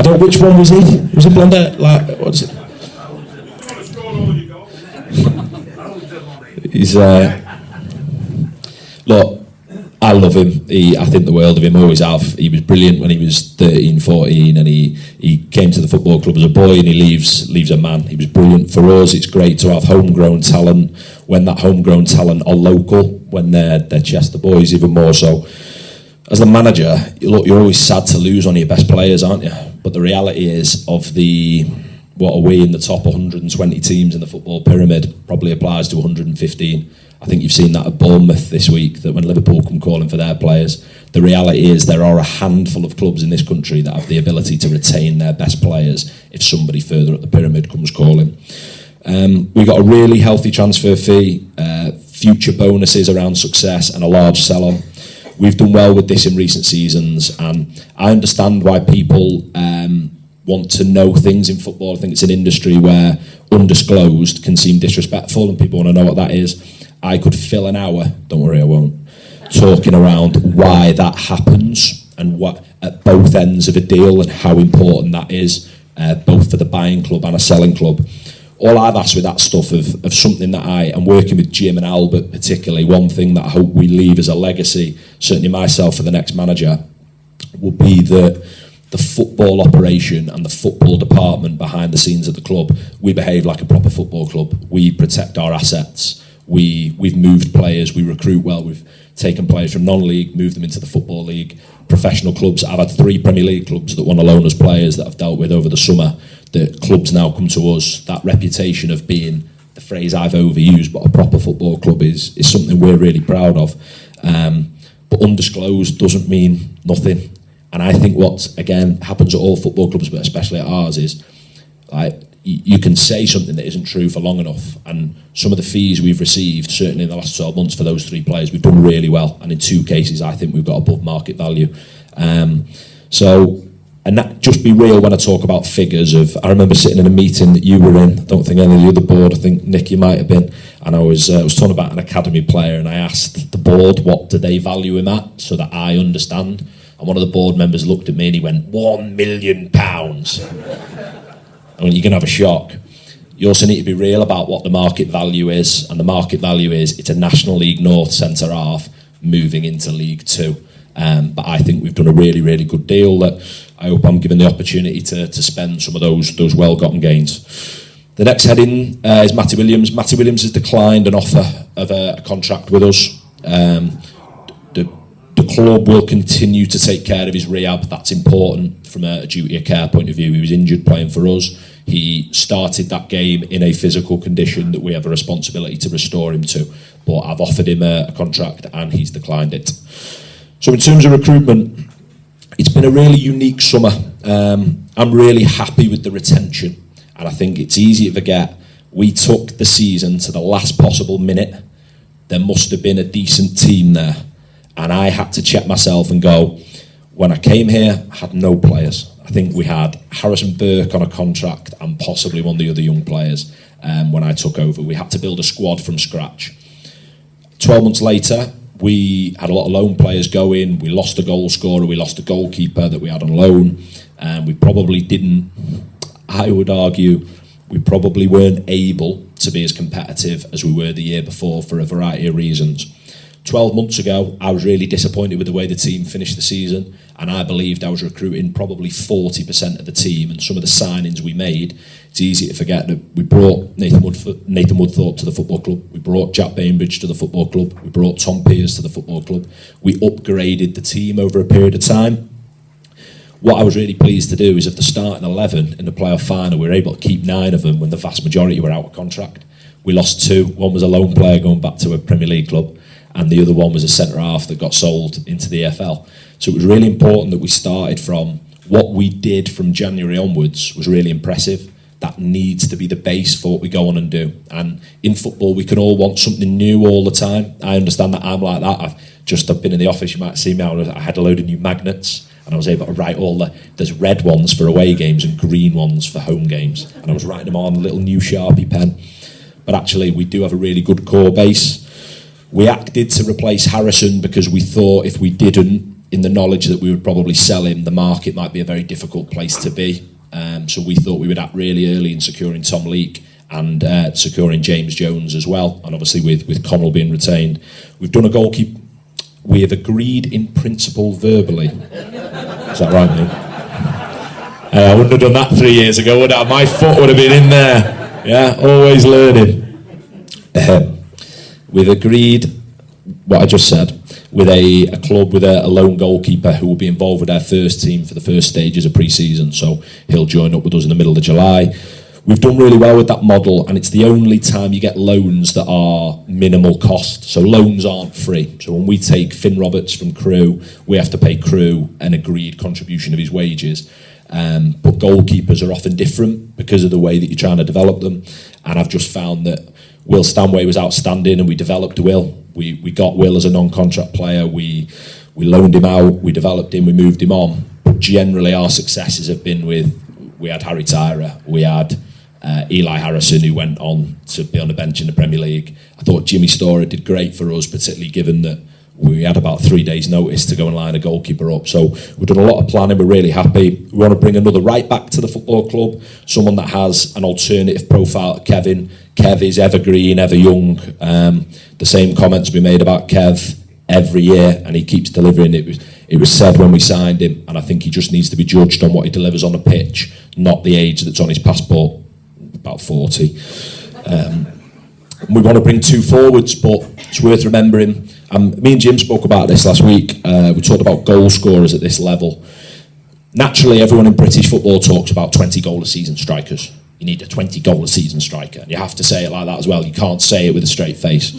don't know, which one was he? Was he blonde? Like, what is it? He's, look, I love him. I think the world of him, always have. He was brilliant when he was 13, 14, and he came to the football club as a boy and he leaves a man. He was brilliant. For us, it's great to have homegrown talent when that homegrown talent are local, when they're Chester boys, even more so. As the manager, look, you're always sad to lose one of your best players, aren't you? But the reality is, what are we in the top 120 teams in the football pyramid, probably applies to 115. I think you've seen that at Bournemouth this week, that when Liverpool come calling for their players, the reality is there are a handful of clubs in this country that have the ability to retain their best players if somebody further up the pyramid comes calling. We got a really healthy transfer fee, future bonuses around success and a large sell-on. We've done well with this in recent seasons, and I understand why people want to know things in football. I think it's an industry where undisclosed can seem disrespectful and people want to know what that is. I could fill an hour, don't worry I won't, talking around why that happens and what at both ends of a deal and how important that is, both for the buying club and a selling club. All I've asked with that stuff of something that I am working with Jim and Albert particularly, one thing that I hope we leave as a legacy, certainly myself for the next manager, will be that the football operation and the football department behind the scenes of the club, we behave like a proper football club. We protect our assets. We've moved players, we recruit well, we've taken players from non-league, moved them into the Football League, professional clubs. I've had 3 Premier League clubs that want to loan us players that I've dealt with over the summer. The clubs now come to us. That reputation of being, the phrase I've overused, but a proper football club is something we're really proud of. But undisclosed doesn't mean nothing. And I think what, again, happens at all football clubs, but especially at ours, is like, you can say something that isn't true for long enough, and some of the fees we've received, certainly in the last 12 months for those 3 players, we've done really well, and in 2 cases I think we've got above market value. And that, just be real when I talk about figures. I remember sitting in a meeting that you were in, I don't think any of the other board, I think Nick you might have been, and I was talking about an academy player, and I asked the board what do they value him at so that I understand, and one of the board members looked at me and he went, £1 million. I mean, you're going to have a shock. You also need to be real about what the market value is, and the market value is it's a National League North centre half moving into League 2. But I think we've done a really, really good deal that I hope I'm given the opportunity to spend some of those well-gotten gains. The next heading is Matty Williams. Matty Williams has declined an offer of a contract with us. The club will continue to take care of his rehab. That's important from a duty of care point of view. He was injured playing for us. He started that game in a physical condition that we have a responsibility to restore him to. But I've offered him a contract and he's declined it. So in terms of recruitment, it's been a really unique summer. I'm really happy with the retention. And I think it's easy to forget, we took the season to the last possible minute. There must have been a decent team there. And I had to check myself and go, when I came here, I had no players. I think we had Harrison Burke on a contract and possibly one of the other young players when I took over. We had to build a squad from scratch. 12 months later, we had a lot of loan players go in. We lost a goal scorer. We lost a goalkeeper that we had on loan. And we probably didn't, I would argue, we probably weren't able to be as competitive as we were the year before for a variety of reasons. 12 months ago, I was really disappointed with the way the team finished the season, and I believed I was recruiting probably 40% of the team, and some of the signings we made, it's easy to forget that we brought Nathan Woodthorpe to the football club, we brought Jack Bainbridge to the football club, we brought Tom Pearce to the football club, we upgraded the team over a period of time. what I was really pleased to do is of the starting 11 in the playoff final, we were able to keep 9 of them when the vast majority were out of contract. We lost 2. One was a loan player going back to a Premier League club, and the other one was a centre-half that got sold into the EFL. So it was really important that we started from what we did from January onwards was really impressive. That needs to be the base for what we go on and do. And in football, we can all want something new all the time. I understand that I'm like that. I've been in the office, you might see me, I had a load of new magnets, and I was able to write there's red ones for away games and green ones for home games. And I was writing them on a little new Sharpie pen. But actually, we do have a really good core base. We acted to replace Harrison because we thought if we didn't, in the knowledge that we would probably sell him, the market might be a very difficult place to be. So we thought we would act really early in securing Tom Leake and securing James Jones as well. And obviously with Connell being retained. We've done a goalkeeper. We have agreed in principle verbally. Is that right, mate? I wouldn't have done that 3 years ago, would I? My foot would have been in there. Yeah, always learning. We've agreed what I just said with a club with a lone goalkeeper who will be involved with our first team for the first stages of pre-season, so he'll join up with us in the middle of July. We've done really well with that model, and it's the only time you get loans that are minimal cost. So loans aren't free. So when we take Finn Roberts from Crewe, we have to pay Crewe an agreed contribution of his wages. But goalkeepers are often different because of the way that you're trying to develop them. And I've just found that Will Stanway was outstanding, and we developed Will. We got Will as a non-contract player. We loaned him out. We developed him. We moved him on. But generally, our successes have been we had Harry Tyra. We had Eli Harrison, who went on to be on the bench in the Premier League. I thought Jimmy Storer did great for us, particularly given that we had about 3 days' notice to go and line a goalkeeper up. So we've done a lot of planning. We're really happy. We want to bring another right back to the football club, someone that has an alternative profile to Kevin. Kev is evergreen, ever young. The same comments we made about Kev every year, and he keeps delivering. It was said when we signed him, and I think he just needs to be judged on what he delivers on the pitch, not the age that's on his passport, about 40. We want to bring 2 forwards, but it's worth remembering. Me and Jim spoke about this last week. We talked about goal scorers at this level. Naturally, everyone in British football talks about 20 goal a season strikers. You need a 20 goal a season striker. And you have to say it like that as well. You can't say it with a straight face.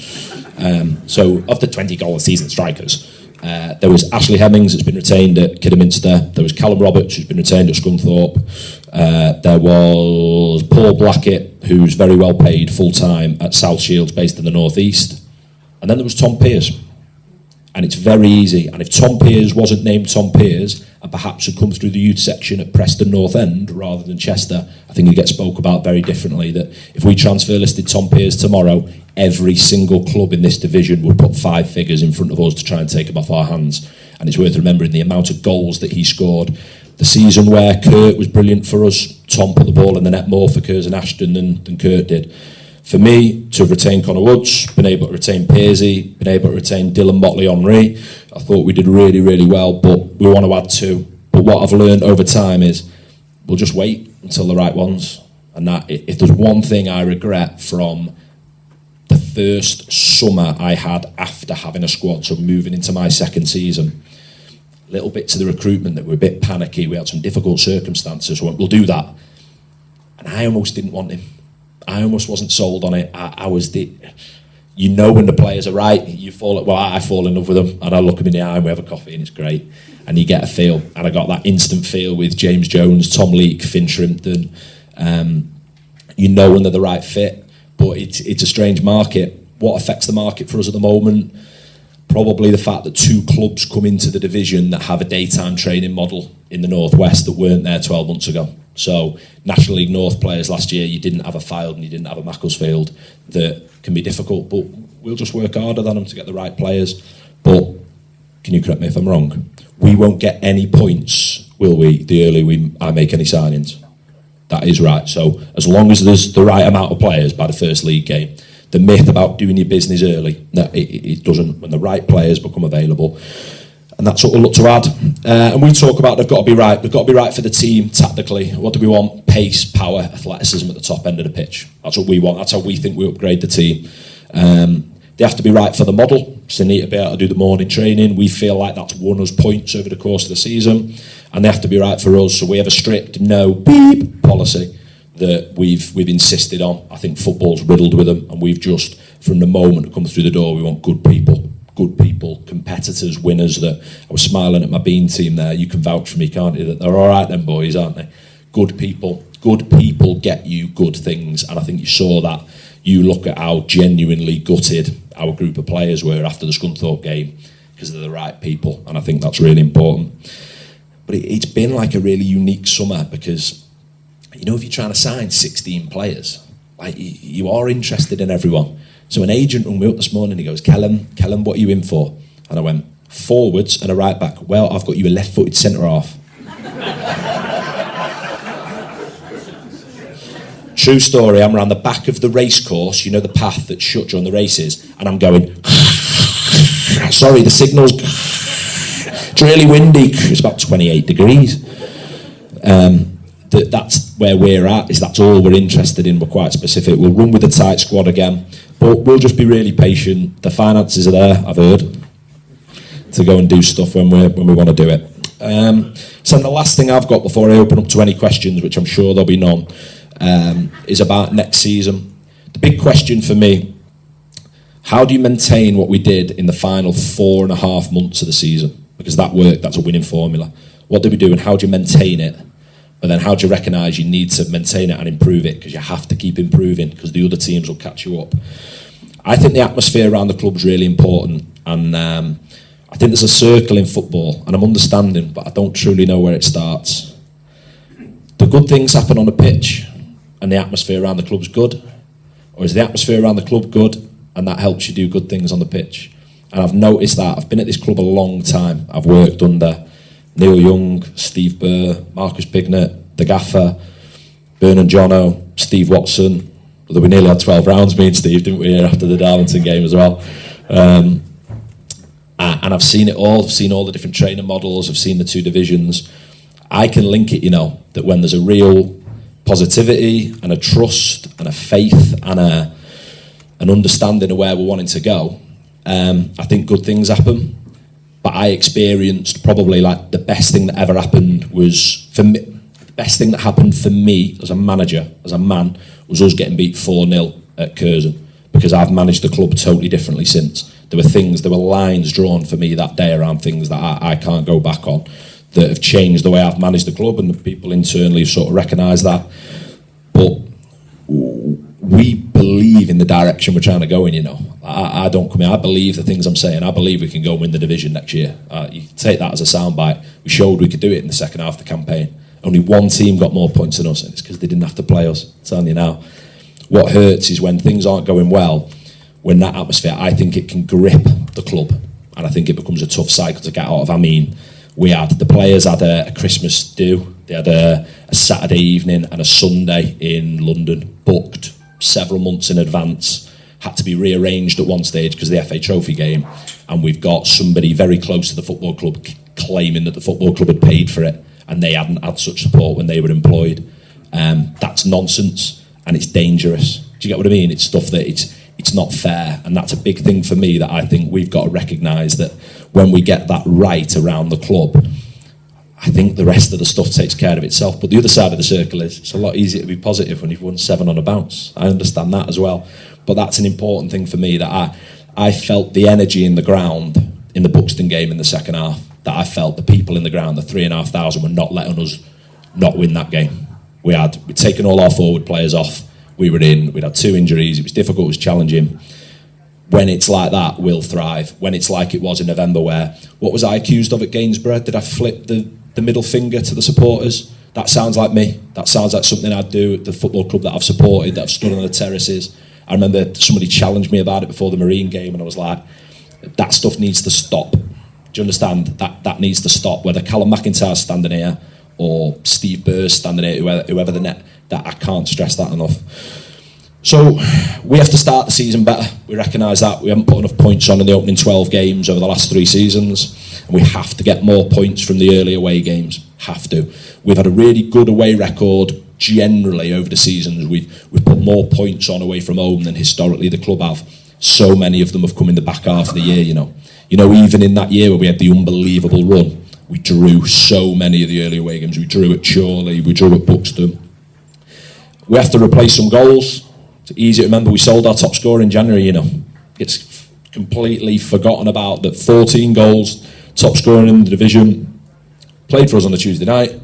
So of the 20 goal a season strikers, there was Ashley Hemmings, that's been retained at Kidderminster. There was Callum Roberts, who's been retained at Scunthorpe. There was Paul Blackett, who's very well paid full-time at South Shields, based in the North East. And then there was Tom Pearce. And it's very easy. And if Tom Pearce wasn't named Tom Pearce, and perhaps had come through the youth section at Preston North End rather than Chester, I think he'd get spoke about very differently. That if we transfer listed Tom Pearce tomorrow, every single club in this division would put 5 figures in front of us to try and take him off our hands. And it's worth remembering the amount of goals that he scored. The season where Kurt was brilliant for us, Tom put the ball in the net more for Curzon Ashton than Kurt did. For me, to have retained Connor Woods, been able to retain Pearsey, been able to retain Dylan Motley-Henry, I thought we did really, really well, but we want to add 2. But what I've learned over time is we'll just wait until the right ones. And that, if there's one thing I regret from the first summer I had after having a squad, so moving into my second season, little bits of the recruitment that were a bit panicky, we had some difficult circumstances, we'll do that. And I almost didn't want him. I almost wasn't sold on it. I was you know when the players are right, I fall in love with them, and I look them in the eye and we have a coffee and it's great. And you get a feel, and I got that instant feel with James Jones, Tom Leake, Finn Shrimpton. You know when they're the right fit, but it's a strange market. What affects the market for us at the moment? Probably the fact that 2 clubs come into the division that have a daytime training model in the Northwest that weren't there 12 months ago. So National League North players last year, you didn't have a Fylde and you didn't have a Macclesfield. That can be difficult, but we'll just work harder than them to get the right players. But can you correct me if I'm wrong? We won't get any points, will we, the early I make any signings? That is right. So as long as there's the right amount of players by the first league game, the myth about doing your business early, it doesn't. When the right players become available, and that's what we'll look to add. And we talk about they've got to be right. They've got to be right for the team tactically. What do we want? Pace, power, athleticism at the top end of the pitch. That's what we want. That's how we think we upgrade the team. They have to be right for the model. because they need to be able to do the morning training. We feel like that's won us points over the course of the season, and they have to be right for us. So we have a strict no beep policy that we've insisted on. I think football's riddled with them, and we've just, from the moment it comes through the door, we want good people, competitors, winners. That I was smiling at my Bean team there. You can vouch for me, can't you? That they're all right, them boys, aren't they? Good people get you good things, and I think you saw that. You look at how genuinely gutted our group of players were after the Scunthorpe game because they're the right people, and I think that's really important. But it's been like a really unique summer because, you know, if you're trying to sign 16 players, like you are interested in everyone. So an agent rang me up this morning, he goes, Callum, what are you in for? And I went, forwards and a right back. Well, I've got you a left-footed centre-half. True story, I'm around the back of the race course, you know the path that's shut during the races, and I'm going, sorry, the signal's, it's really windy, it's about 28 degrees. That's where we're at, is that's all we're interested in, we're quite specific. We'll run with a tight squad again, but we'll just be really patient. The finances are there, I've heard, to go and do stuff when we want to do it. So the last thing I've got before I open up to any questions, which I'm sure there'll be none, is about next season. The big question for me, how do you maintain what we did in the final 4.5 months of the season? Because that worked, that's a winning formula. What did we do and how do you maintain it? But then how do you recognise you need to maintain it and improve it? Because you have to keep improving because the other teams will catch you up. I think the atmosphere around the club is really important, and I think there's a circle in football, and I'm understanding, but I don't truly know where it starts. The good things happen on the pitch, and the atmosphere around the club's good, or is the atmosphere around the club good, and that helps you do good things on the pitch? And I've noticed that. I've been at this club a long time. I've worked under Neil Young, Steve Burr, Marcus Bignett, the Gaffer, Bernard Jono, Steve Watson. Although we nearly had 12 rounds, me and Steve, didn't we, after the Darlington game as well. And I've seen it all. I've seen all the different training models. I've seen the two divisions. I can link it, that when there's a real positivity and a trust and a faith and an understanding of where we're wanting to go, I think good things happen. But I experienced probably like the best thing that ever happened was, for me, the best thing that happened for me as a manager, as a man, was us getting beat 4-0 at Curzon, because I've managed the club totally differently since. There were lines drawn for me that day around things that I can't go back on, that have changed the way I've managed the club, and the people internally have sort of recognised that. But we believe in the direction we're trying to go in, I don't come in, I believe the things I'm saying. I believe we can go and win the division next year. You take that as a soundbite. We showed we could do it in the second half of the campaign. Only one team got more points than us, and it's because they didn't have to play us. I'm telling you now. What hurts is when things aren't going well, when that atmosphere, I think it can grip the club, and I think it becomes a tough cycle to get out of. I mean, the players had a Christmas do, they had a Saturday evening and a Sunday in London, booked several months in advance, had to be rearranged at one stage because of the FA Trophy game, and we've got somebody very close to the football club claiming that the football club had paid for it, and they hadn't had such support when they were employed. That's nonsense, and it's dangerous. Do you get what I mean? It's stuff that it's not fair, and that's a big thing for me that I think we've got to recognise, that when we get that right around the club, I think the rest of the stuff takes care of itself. But the other side of the circle is it's a lot easier to be positive when you've won 7 on a bounce. I understand that as well, but that's an important thing for me, that I felt the energy in the ground in the Buxton game in the second half, that I felt the people in the ground, the 3,500, were not letting us not win that game. We'd taken all our forward players off. We'd had 2 injuries. It was difficult, it was challenging. When it's like that, we'll thrive. When it's like it was in November, where, what was I accused of at Gainsborough? Did I flip the middle finger to the supporters? That sounds like me. That sounds like something I'd do at the football club that I've supported, that I've stood on the terraces. I remember somebody challenged me about it before the Marine game, and I was like, that stuff needs to stop. Do you understand? That needs to stop. Whether Callum McIntyre's standing here or Steve Burr's standing here, whoever the net, that I can't stress that enough. So we have to start the season better. We recognise that. We haven't put enough points on in the opening 12 games over the last 3 seasons. And we have to get more points from the early away games. Have to. We've had a really good away record generally over the seasons. We've put more points on away from home than historically the club have. so many of them have come in the back half of the year, you know. Even in that year where we had the unbelievable run, we drew so many of the early away games. We drew at Chorley, we drew at Buxton. We have to replace some goals. It's easy to remember we sold our top scorer in January, you know. It's completely forgotten about that 14 goals, top scorer in the division, played for us on a Tuesday night,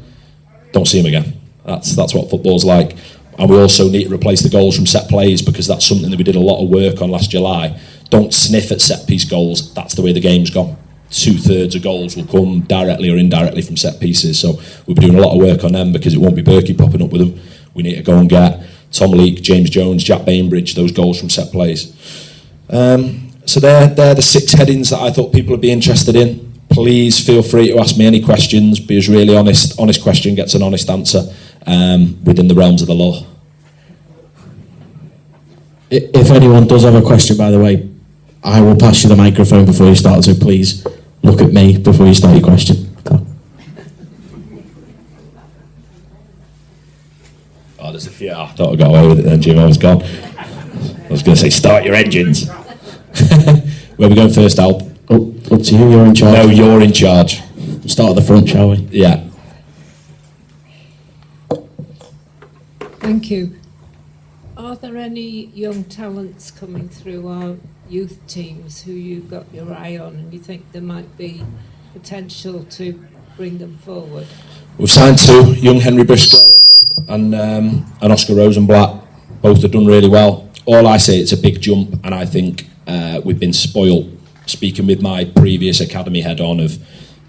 don't see him again. That's what football's like. And we also need to replace the goals from set plays, because that's something that we did a lot of work on last July. Don't sniff at set piece goals. That's the way the game's gone. 2/3 of goals will come directly or indirectly from set pieces. So we'll be doing a lot of work on them, because it won't be Berkey popping up with them. We need to go and get Tom Leake, James Jones, Jack Bainbridge, those goals from set plays. So they're the 6 headings that I thought people would be interested in. Please feel free to ask me any questions. Be as really honest. Honest question gets an honest answer within the realms of the law. If anyone does have a question, by the way, I will pass you the microphone before you start, so please look at me before you start your question. Go. Oh, there's a few. I thought I got away with it then, Jim. I was gone. I was going to say, start your engines. Where are we going first, Al? Up to you, you're in charge. No, you're in charge. Start at the front, shall we? Yeah. Thank you. Are there any young talents coming through our youth teams who you've got your eye on and you think there might be potential to bring them forward? We've signed 2, young Henry Briscoe and Oscar Rosenblatt. Both have done really well. All I say, it's a big jump, and I think we've been spoilt. Speaking with my previous academy head on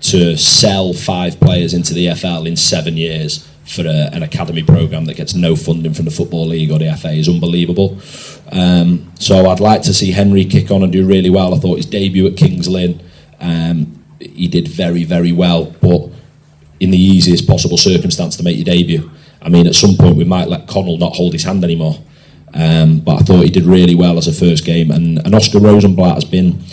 to sell 5 players into the FL in 7 years for an academy programme that gets no funding from the Football League or the FA is unbelievable. So I'd like to see Henry kick on and do really well. I thought his debut at Kings Lynn, he did very, very well, but in the easiest possible circumstance to make your debut. I mean, at some point we might let Connell not hold his hand anymore. But I thought he did really well as a first game. And Oscar Rosenblatt has been...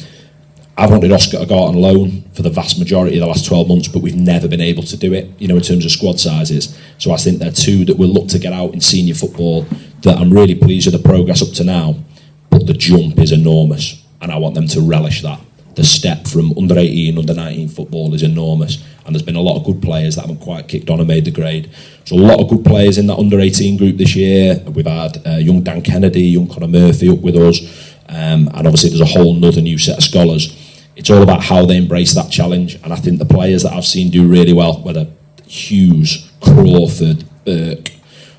I've wanted Oscar to go out on loan for the vast majority of the last 12 months, but we've never been able to do it, in terms of squad sizes. So I think they're 2 that we'll look to get out in senior football that I'm really pleased with the progress up to now, but the jump is enormous, and I want them to relish that. The step from under 18, under 19 football is enormous, and there's been a lot of good players that haven't quite kicked on and made the grade. So a lot of good players in that under 18 group this year. We've had young Dan Kennedy, young Conor Murphy up with us, and obviously there's a whole nother new set of scholars. It's all about how they embrace that challenge, and I think the players that I've seen do really well, whether Hughes, Crawford, Burke,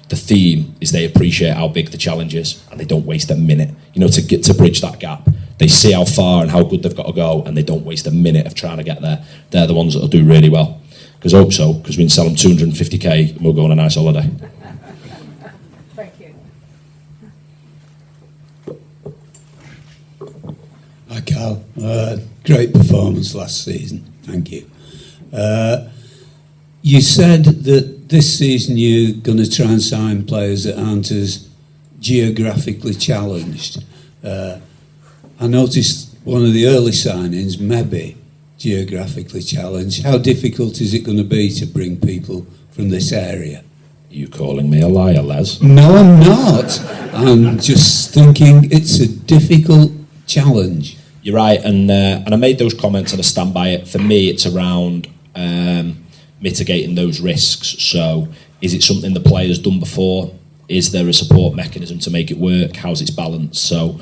the theme is they appreciate how big the challenge is, and they don't waste a minute, to bridge that gap. They see how far and how good they've got to go, and they don't waste a minute of trying to get there. They're the ones that will do really well. Because I hope so, because we can sell them 250k and we'll go on a nice holiday. Thank you. Hi Carl, great performance last season, thank you. You said that this season you're going to try and sign players that aren't as geographically challenged. I noticed one of the early signings, maybe geographically challenged. How difficult is it going to be to bring people from this area? Are you calling me a liar, Les? No, I'm not. I'm just thinking it's a difficult challenge. You're right, and I made those comments and I stand by it. For me, it's around mitigating those risks. So, is it something the player's done before? Is there a support mechanism to make it work? How's its balance? So,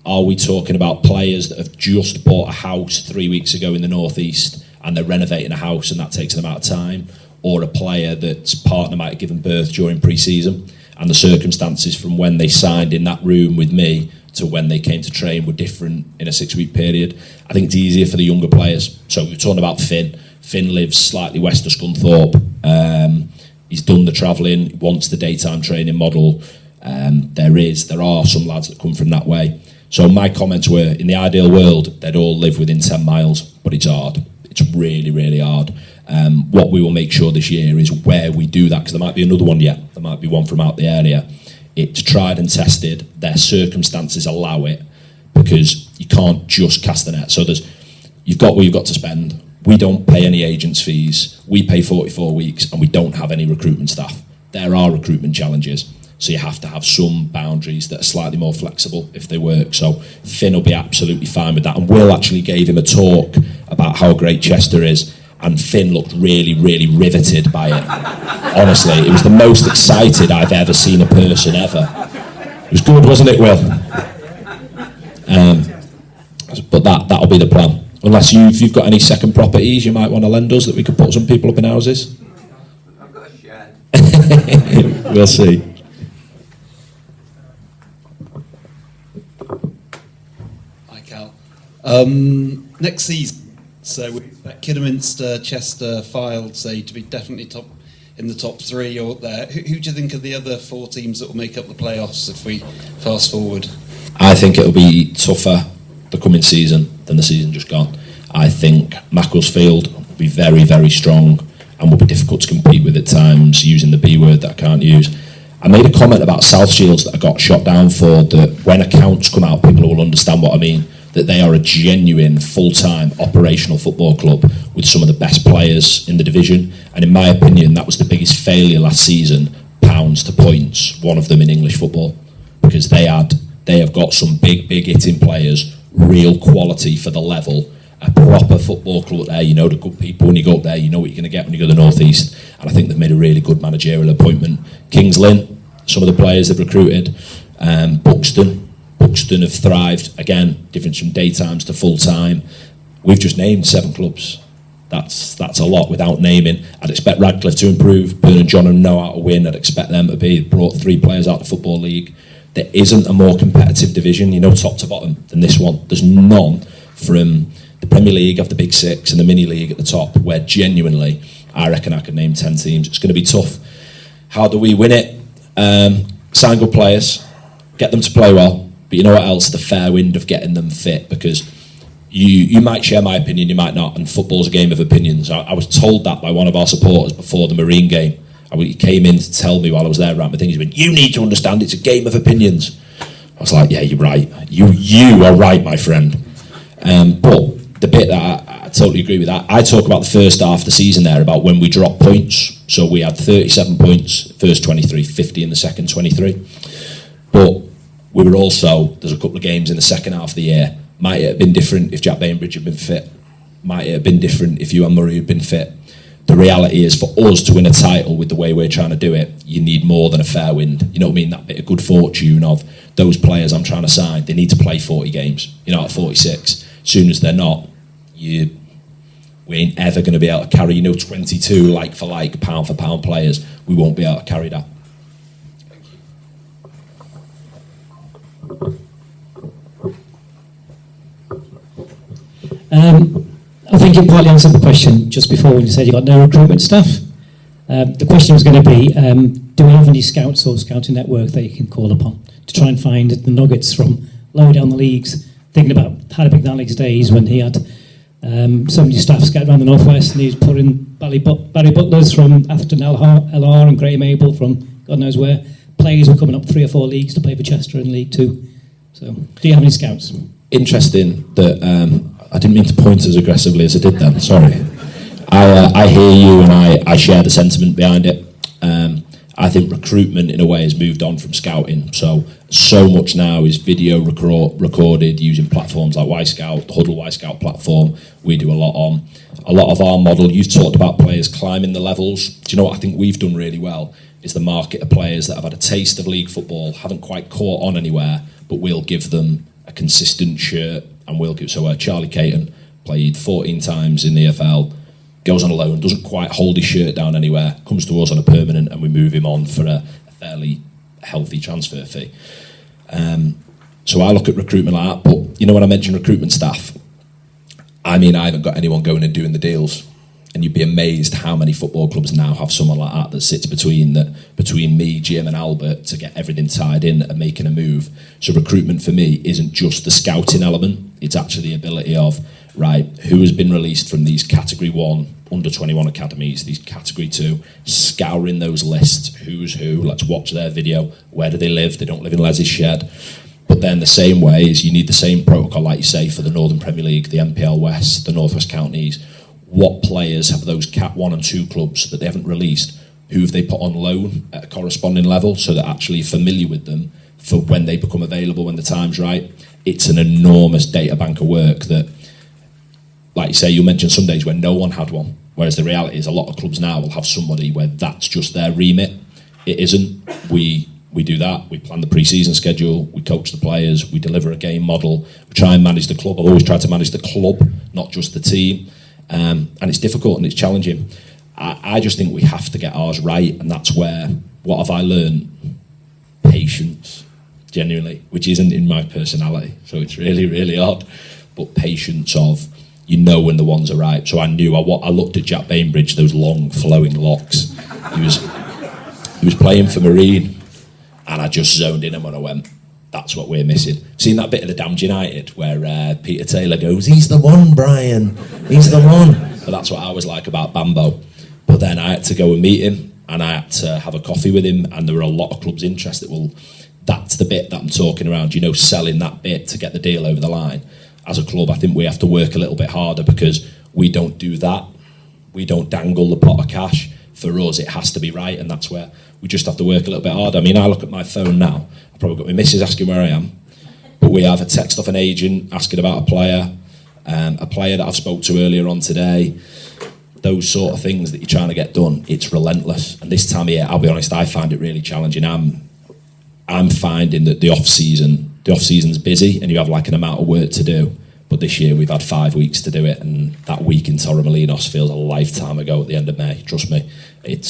are we talking about players that have just bought a house 3 weeks ago in the northeast and they're renovating a house and that takes an amount of time? Or a player that's partner might have given birth during pre-season and the circumstances from when they signed in that room with me to when they came to train were different in a 6-week period? I think it's easier for the younger players. So we're talking about Finn. Finn lives slightly west of Scunthorpe. He's done the travelling, wants the daytime training model. There are some lads that come from that way. So my comments were, in the ideal world, they'd all live within 10 miles, but it's hard. It's really, really hard. What we will make sure this year is where we do that, because there might be another one yet. There might be one from out the area. It's tried and tested. Their circumstances allow it, because you can't just cast the net. So you've got what you've got to spend. We don't pay any agents' fees. We pay 44 weeks, and we don't have any recruitment staff. There are recruitment challenges. So you have to have some boundaries that are slightly more flexible if they work. So Finn will be absolutely fine with that. And Will actually gave him a talk about how great Chester is, and Finn looked really, really riveted by it. Honestly, it was the most excited I've ever seen a person ever. It was good, wasn't it, Will? But that'll be the plan. Unless you've got any second properties you might want to lend us that we could put some people up in houses. I've got a shed. We'll see. Hi, Cal. Next season, so we expect Kidderminster, Chester, Fylde, say, to be definitely in the top three or up there. Who do you think are the other four teams that will make up the playoffs if we fast forward? I think it'll be tougher the coming season than the season just gone. I think Macclesfield will be very, very strong and will be difficult to compete with at times, using the B word that I can't use. I made a comment about South Shields that I got shot down for, that when accounts come out, people will understand what I mean, that they are a genuine, full-time, operational football club with some of the best players in the division. And in my opinion, that was the biggest failure last season, pounds to points, one of them in English football, because they have got some big hitting players, real quality for the level, a proper football club there. You know the good people when you go up there, you know what you're going to get when you go to the North East. And I think they've made a really good managerial appointment. Kings Lynn, some of the players they've recruited. Buxton have thrived. Again, difference from daytimes to full-time. We've just named 7 clubs. That's a lot without naming. I'd expect Radcliffe to improve. Burn and John know how to win. I'd expect them to be brought 3 players out of the Football League. There isn't a more competitive division, top to bottom, than this one. There's none from the Premier League of the Big Six and the Mini League at the top, where genuinely, I reckon I could name 10 teams. It's going to be tough. How do we win it? Sign good players, get them to play well, but you know what else? The fair wind of getting them fit, because you might share my opinion, you might not, and football's a game of opinions. I was told that by one of our supporters before the Marine game. He came in to tell me while I was there around my thing. He went, "You need to understand it's a game of opinions." I was like, "Yeah, you're right. You are right, my friend." But the bit that I totally agree with that. I talk about the first half of the season there, about when we dropped points. So we had 37 points, first 23, 50 in the second 23. But we were also, there's a couple of games in the second half of the year. Might it have been different if Jack Bainbridge had been fit? Might it have been different if Ewan Murray had been fit? The reality is, for us to win a title with the way we're trying to do it, you need more than a fair wind. You know what I mean? That bit of good fortune of those players I'm trying to sign, they need to play 40 games, at 46. As soon as they're not, we ain't ever going to be able to carry, 22 like for like, pound for pound players. We won't be able to carry that. I think you partly answered the question just before when you said you got no recruitment staff. The question was going to be, do we have any scouts or scouting network that you can call upon to try and find the nuggets from lower down the leagues? Thinking about Harrowby Alex days when he had so many staff scattered around the northwest, and he was putting Barry Butlers from Atherton LR and Graham Abel from God knows where. Players were coming up 3 or 4 leagues to play for Chester in League 2. So, do you have any scouts? Interesting that I didn't mean to point as aggressively as I did then, sorry. I hear you, and I share the sentiment behind it. I think recruitment in a way has moved on from scouting, so much now is video recorded using platforms like Y-Scout, the Huddle Y-Scout platform we do a lot on. A lot of our model, you've talked about players climbing the levels. Do you know what I think we've done really well is the market of players that have had a taste of league football, haven't quite caught on anywhere, but we'll give them a consistent shirt, and we'll give, so Charlie Caton played 14 times in the EFL, goes on a loan, doesn't quite hold his shirt down anywhere, comes to us on a permanent, and we move him on for a fairly healthy transfer fee. So I look at recruitment like that, but when I mention recruitment staff, I mean, I haven't got anyone going and doing the deals. And you'd be amazed how many football clubs now have someone like that sits between me, Jim and Albert to get everything tied in and making a move. So recruitment for me isn't just the scouting element, it's actually the ability of, right, who has been released from these Category 1 under-21 academies, these Category 2, scouring those lists, who's who, let's watch their video, where do they live, they don't live in Les's shed. But then the same way is you need the same protocol, like you say, for the Northern Premier League, the NPL West, the North West Counties. What players have those Cat 1 and 2 clubs that they haven't released? who have they put on loan at a corresponding level, so they're actually familiar with them for when they become available, when the time's right. It's an enormous data bank of work that, like you say, you mentioned some days when no one had one, whereas the reality is a lot of clubs now will have somebody where that's just their remit. It isn't. We do that. We plan the pre-season schedule. We coach the players. We deliver a game model. We try and manage the club. I've always tried to manage the club, not just the team. And it's difficult and it's challenging. I just think we have to get ours right, and that's where, what have I learned? Patience, genuinely, which isn't in my personality, so it's really, really odd. But patience of, you know when the ones are right. So I knew, I looked at Jack Bainbridge, those long flowing locks. He was playing for Marine, and I just zoned in him and I went, that's what we're missing. Seen that bit of the Damned United where Peter Taylor goes, he's the one, Brian, he's the one. But that's what I was like about Bambo. But then I had to go and meet him, and I had to have a coffee with him, and there were a lot of clubs interested. Well, that's the bit that I'm talking around, selling that bit to get the deal over the line. As a club, I think we have to work a little bit harder, because we don't do that. We don't dangle the pot of cash. For us, it has to be right, and that's where we just have to work a little bit harder. I mean, I look at my phone now, I've probably got my missus asking where I am, but we have a text off an agent asking about a player that I've spoke to earlier on today. Those sort of things that you're trying to get done, it's relentless. And this time of year, I'll be honest, I find it really challenging. I'm finding that the off-season's busy, and you have like an amount of work to do. But this year we've had 5 weeks to do it, and that week in Torremolinos feels a lifetime ago at the end of May. Trust me, it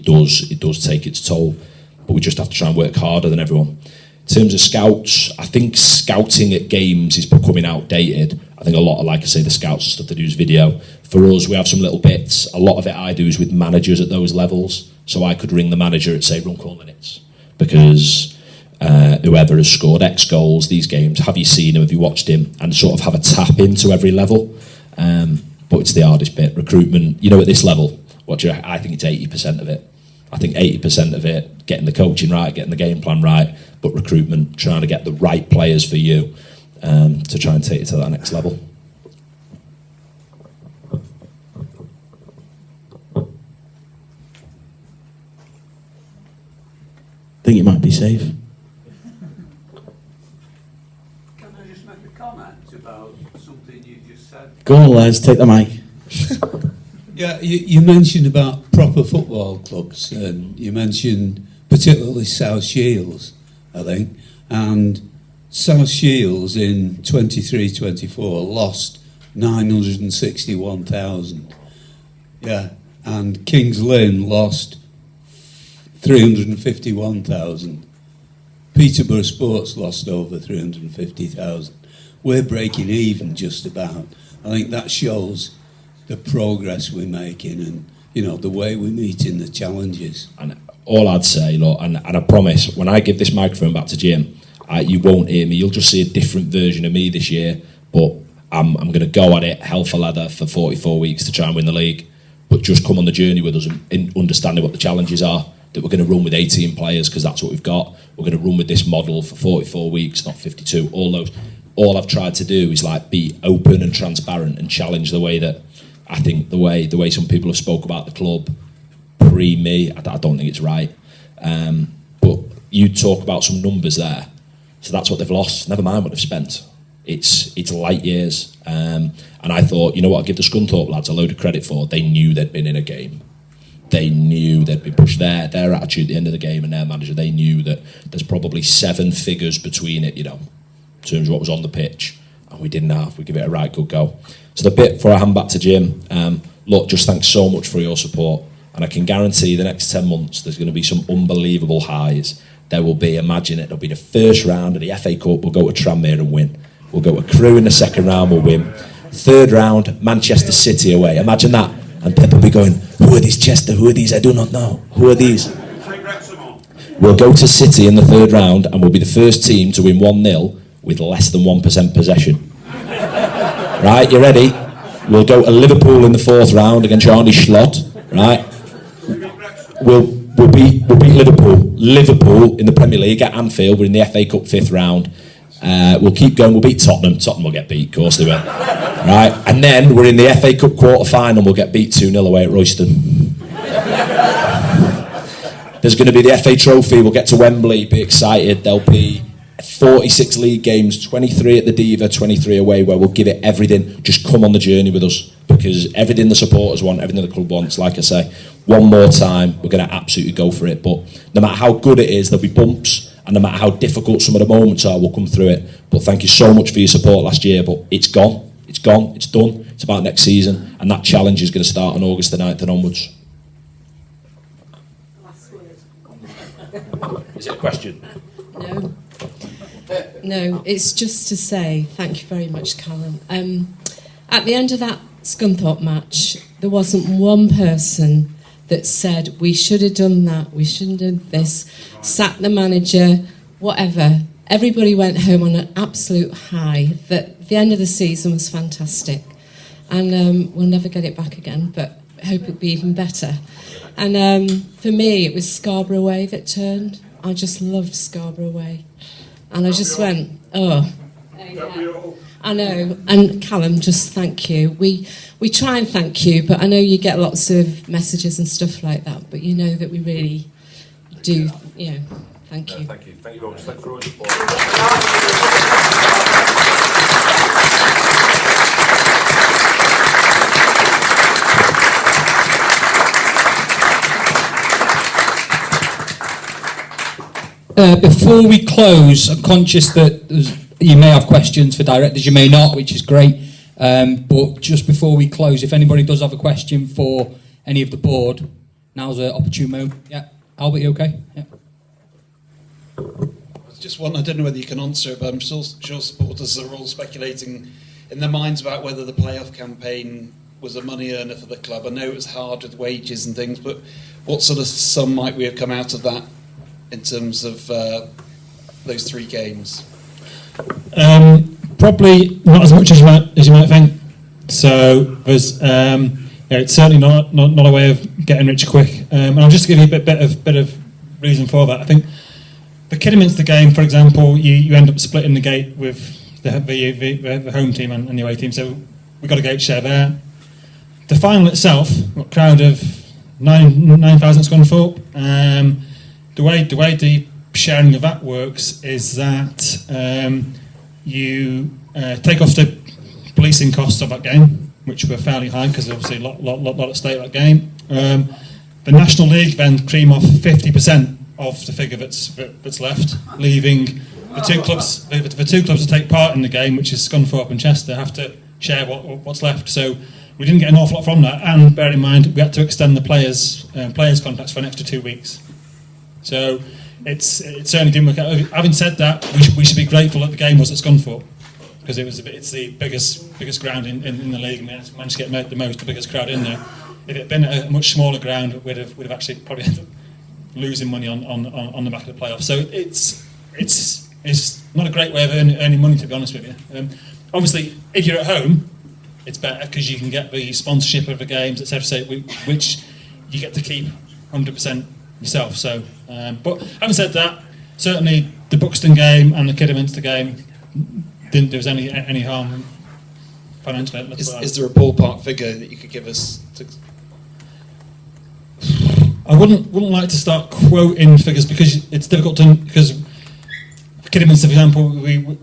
does take its toll. But we just have to try and work harder than everyone. In terms of scouts, I think scouting at games is becoming outdated. I think a lot of, like I say, the scouts and stuff they do is video. For us, we have some little bits. A lot of it I do is with managers at those levels. So I could ring the manager and say, run call minutes. Because whoever has scored X goals these games, have you seen him, have you watched him? And sort of have a tap into every level. But it's the hardest bit. Recruitment, at this level, I think it's 80% of it. I think 80% of it, getting the coaching right, getting the game plan right, but recruitment, trying to get the right players for you to try and take it to that next level. I think you might be safe. Can I just make a comment about something you just said? Go on, Les, take the mic. Yeah, you mentioned about proper football clubs, and you mentioned particularly South Shields, I think, and South Shields in 23-24 lost 961,000. Yeah, and Kings Lynn lost 351,000. Peterborough Sports lost over 350,000. We're breaking even just about. I think that shows the progress we're making, and the way we're meeting the challenges. And all I'd say, look, and I promise, when I give this microphone back to Jim, you won't hear me. You'll just see a different version of me this year. But I'm going to go at it hell for leather for 44 weeks to try and win the league. But just come on the journey with us in understanding what the challenges are. That we're going to run with 18 players because that's what we've got. We're going to run with this model for 44 weeks, not 52. All I've tried to do is be open and transparent and challenge the way that I think the way some people have spoke about the club pre me. I don't think it's right. But you talk about some numbers there, so that's what they've lost. Never mind what they've spent. It's light years. And I thought, I'll give the Scunthorpe lads a load of credit for. They knew they'd been in a game. They knew they'd been pushed. Their attitude at the end of the game and their manager, they knew that there's probably 7 figures between it, in terms of what was on the pitch, and we didn't have. We give it a right good go. So the bit before I hand back to Jim, look, just thanks so much for your support, and I can guarantee the next 10 months there's going to be some unbelievable highs. There will be, imagine it, there'll be the first round of the FA Cup, we'll go to Tranmere and win. We'll go to Crewe in the second round, we'll win. Third round, Manchester City away. Imagine that. And Pep will be going, who are these Chester? Who are these? I do not know. Who are these? We'll go to City in the third round and we'll be the first team to win 1-0 with less than 1% possession. Right, you ready? We'll go to Liverpool in the fourth round against Arnie Schlott. Right? We'll beat Liverpool in the Premier League at Anfield. We're in the FA Cup 5th round. We'll keep going. We'll beat Tottenham. Tottenham will get beat, of course they will. Right, and then we're in the FA Cup quarter final. We'll get beat 2-0 away at Royston. There's going to be the FA Trophy. We'll get to Wembley, be excited. There'll be 46 league games, 23 at the Diva, 23 away, where we'll give it everything. Just come on the journey with us, because everything the supporters want, everything the club wants, like I say, one more time, we're going to absolutely go for it. But no matter how good it is, there'll be bumps, and no matter how difficult some of the moments are, we'll come through it. But thank you so much for your support last year, but it's gone, it's done. It's about next season, and that challenge is going to start on August the 9th and onwards. Is it a question? No. No, it's just to say thank you very much, Callum. At the end of that Scunthorpe match, there wasn't one person that said we should have done that, we shouldn't have done this, sacked the manager, whatever. Everybody went home on an absolute high. That the end of the season was fantastic, and we'll never get it back again, but I hope it'll be even better. And for me, it was Scarborough Way that turned. I just loved Scarborough Way. And I just went, oh. I know. And Callum, just thank you. We try and thank you, but I know you get lots of messages and stuff like that, but you know that we really do, thank you. Thank you. Thank you very much. Thanks for all your support. Before we close, I'm conscious that you may have questions for directors, you may not, which is great. But just before we close, if anybody does have a question for any of the board, now's an opportune moment. Yeah, Albert, you okay? Yeah. Just one, I don't know whether you can answer it, but I'm sure supporters are all speculating in their minds about whether the playoff campaign was a money earner for the club. I know it was hard with wages and things, but what sort of sum might we have come out of that in terms of those 3 games? Probably not as much as you might think. So there's, it's certainly not a way of getting rich quick. And I'll just give you a bit of reason for that. I think the Kidderminster game, for example, you end up splitting the gate with the home team and the away team. So we got a gate share there. The final itself, a crowd of 9,000 Scunthorpe. The way the sharing of that works is that you take off the policing costs of that game, which were fairly high because obviously a lot at stake that game. The National League then cream off 50% of the figure that's left, leaving the two clubs that take part in the game, which is Scunthorpe and Chester, have to share what's left. So we didn't get an awful lot from that, and bear in mind we had to extend the players' contracts for an extra 2 weeks. So it certainly didn't work out. Having said that, we should be grateful that the game was at Scunthorpe, because it's the biggest ground in the league, and we managed to get the biggest crowd in there. If it had been a much smaller ground, we'd have actually probably ended up losing money on the back of the playoffs. So it's not a great way of earning money, to be honest with you. Obviously, if you're at home, it's better because you can get the sponsorship of the games, etc., which you get to keep 100% yourself. So, but having said that, certainly the Buxton game and the Kidderminster game didn't do us any harm financially. Is there a ballpark figure that you could give us? I wouldn't like to start quoting figures because it's difficult because for Kidderminster, for example, we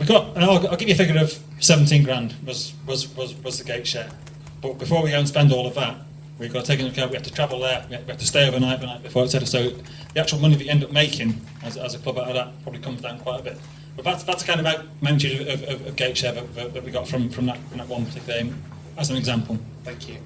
got. I'll give you a figure of 17 grand was the gate share. But before we go and spend all of that, we've got to take into account we have to travel there, we have to stay overnight the night before, etc. So the actual money that you end up making as a club out of that probably comes down quite a bit. But that's the kind of magnitude of gate share that we got from that one particular game, as an example. Thank you.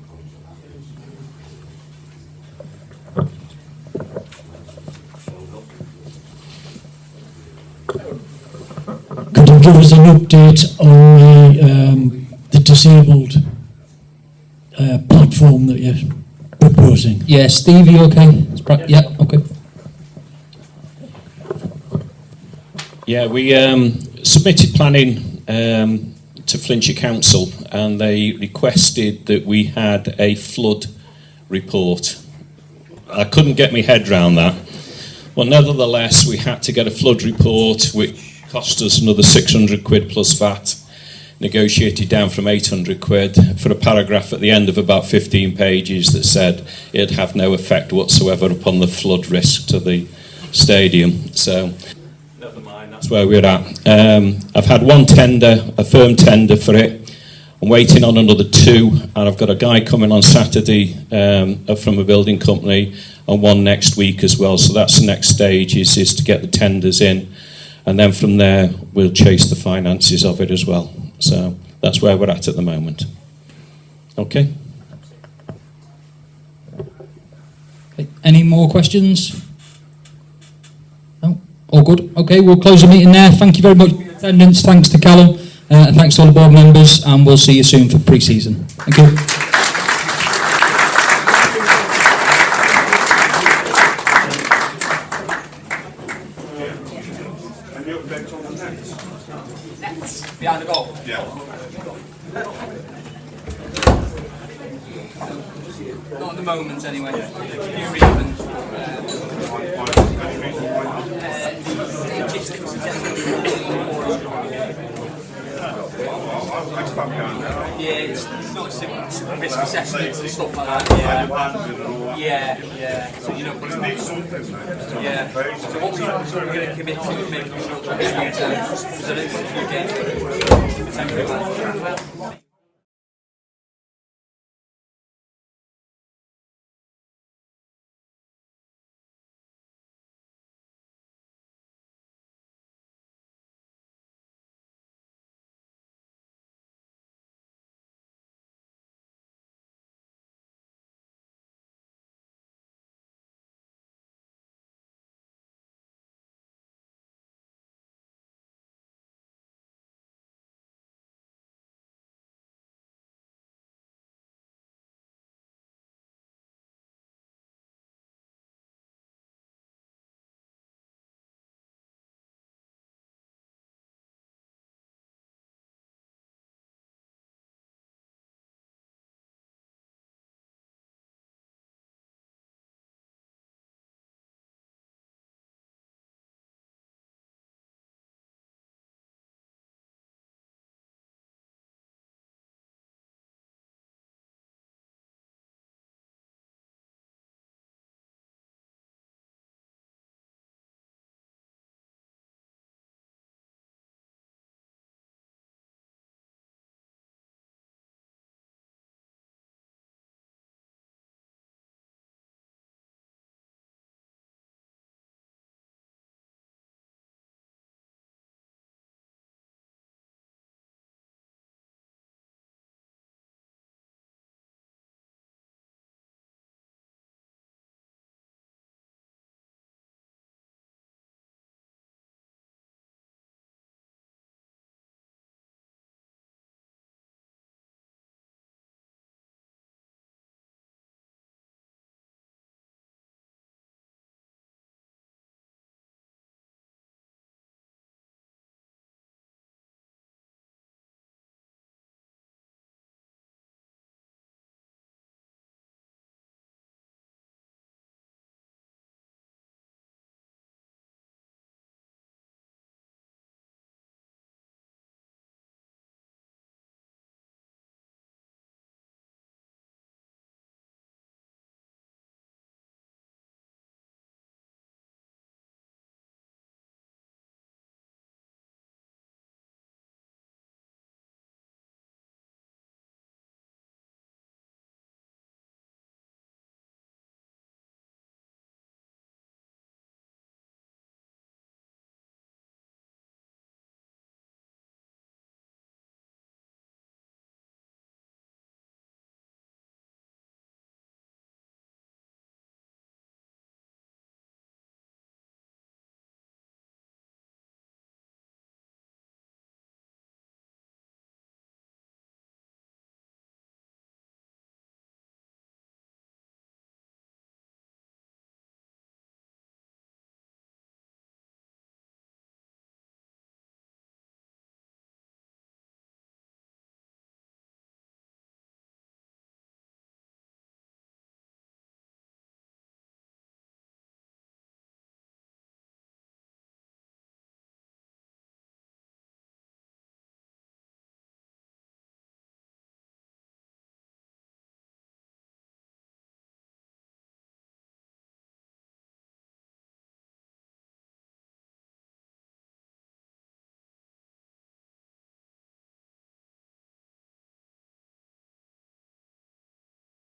Could you give us an update on the disabled platform that you're proposing? Yeah, Steve, are you okay? Yeah, okay. Yeah, we submitted planning to Flintshire Council, and they requested that we had a flood report. I couldn't get my head round that. Well, nevertheless, we had to get a flood report, which cost us another £600 plus VAT negotiated down from 800 quid for a paragraph at the end of about 15 pages that said it'd have no effect whatsoever upon the flood risk to the stadium. So never mind, that's where we're at. I've had one tender, a firm tender for it. I'm waiting on another 2, and I've got a guy coming on Saturday from a building company, and one next week as well. So that's the next stage, is to get the tenders in, and then from there we'll chase the finances of it as well. So that's where we're at the moment. Okay. Any more questions? No? All good? Okay, we'll close the meeting there. Thank you very much for your attendance. Thanks to Callum, and thanks to all the board members, and we'll see you soon for pre-season. Thank you. Behind the goal? Yeah. Not at the moment, anyway. Few reasons. Yeah, it's not as simple as risk assessments and stuff like that. Yeah. So you know, yeah. So what we're going to commit to is making sure that we get because I don't think you get temporary.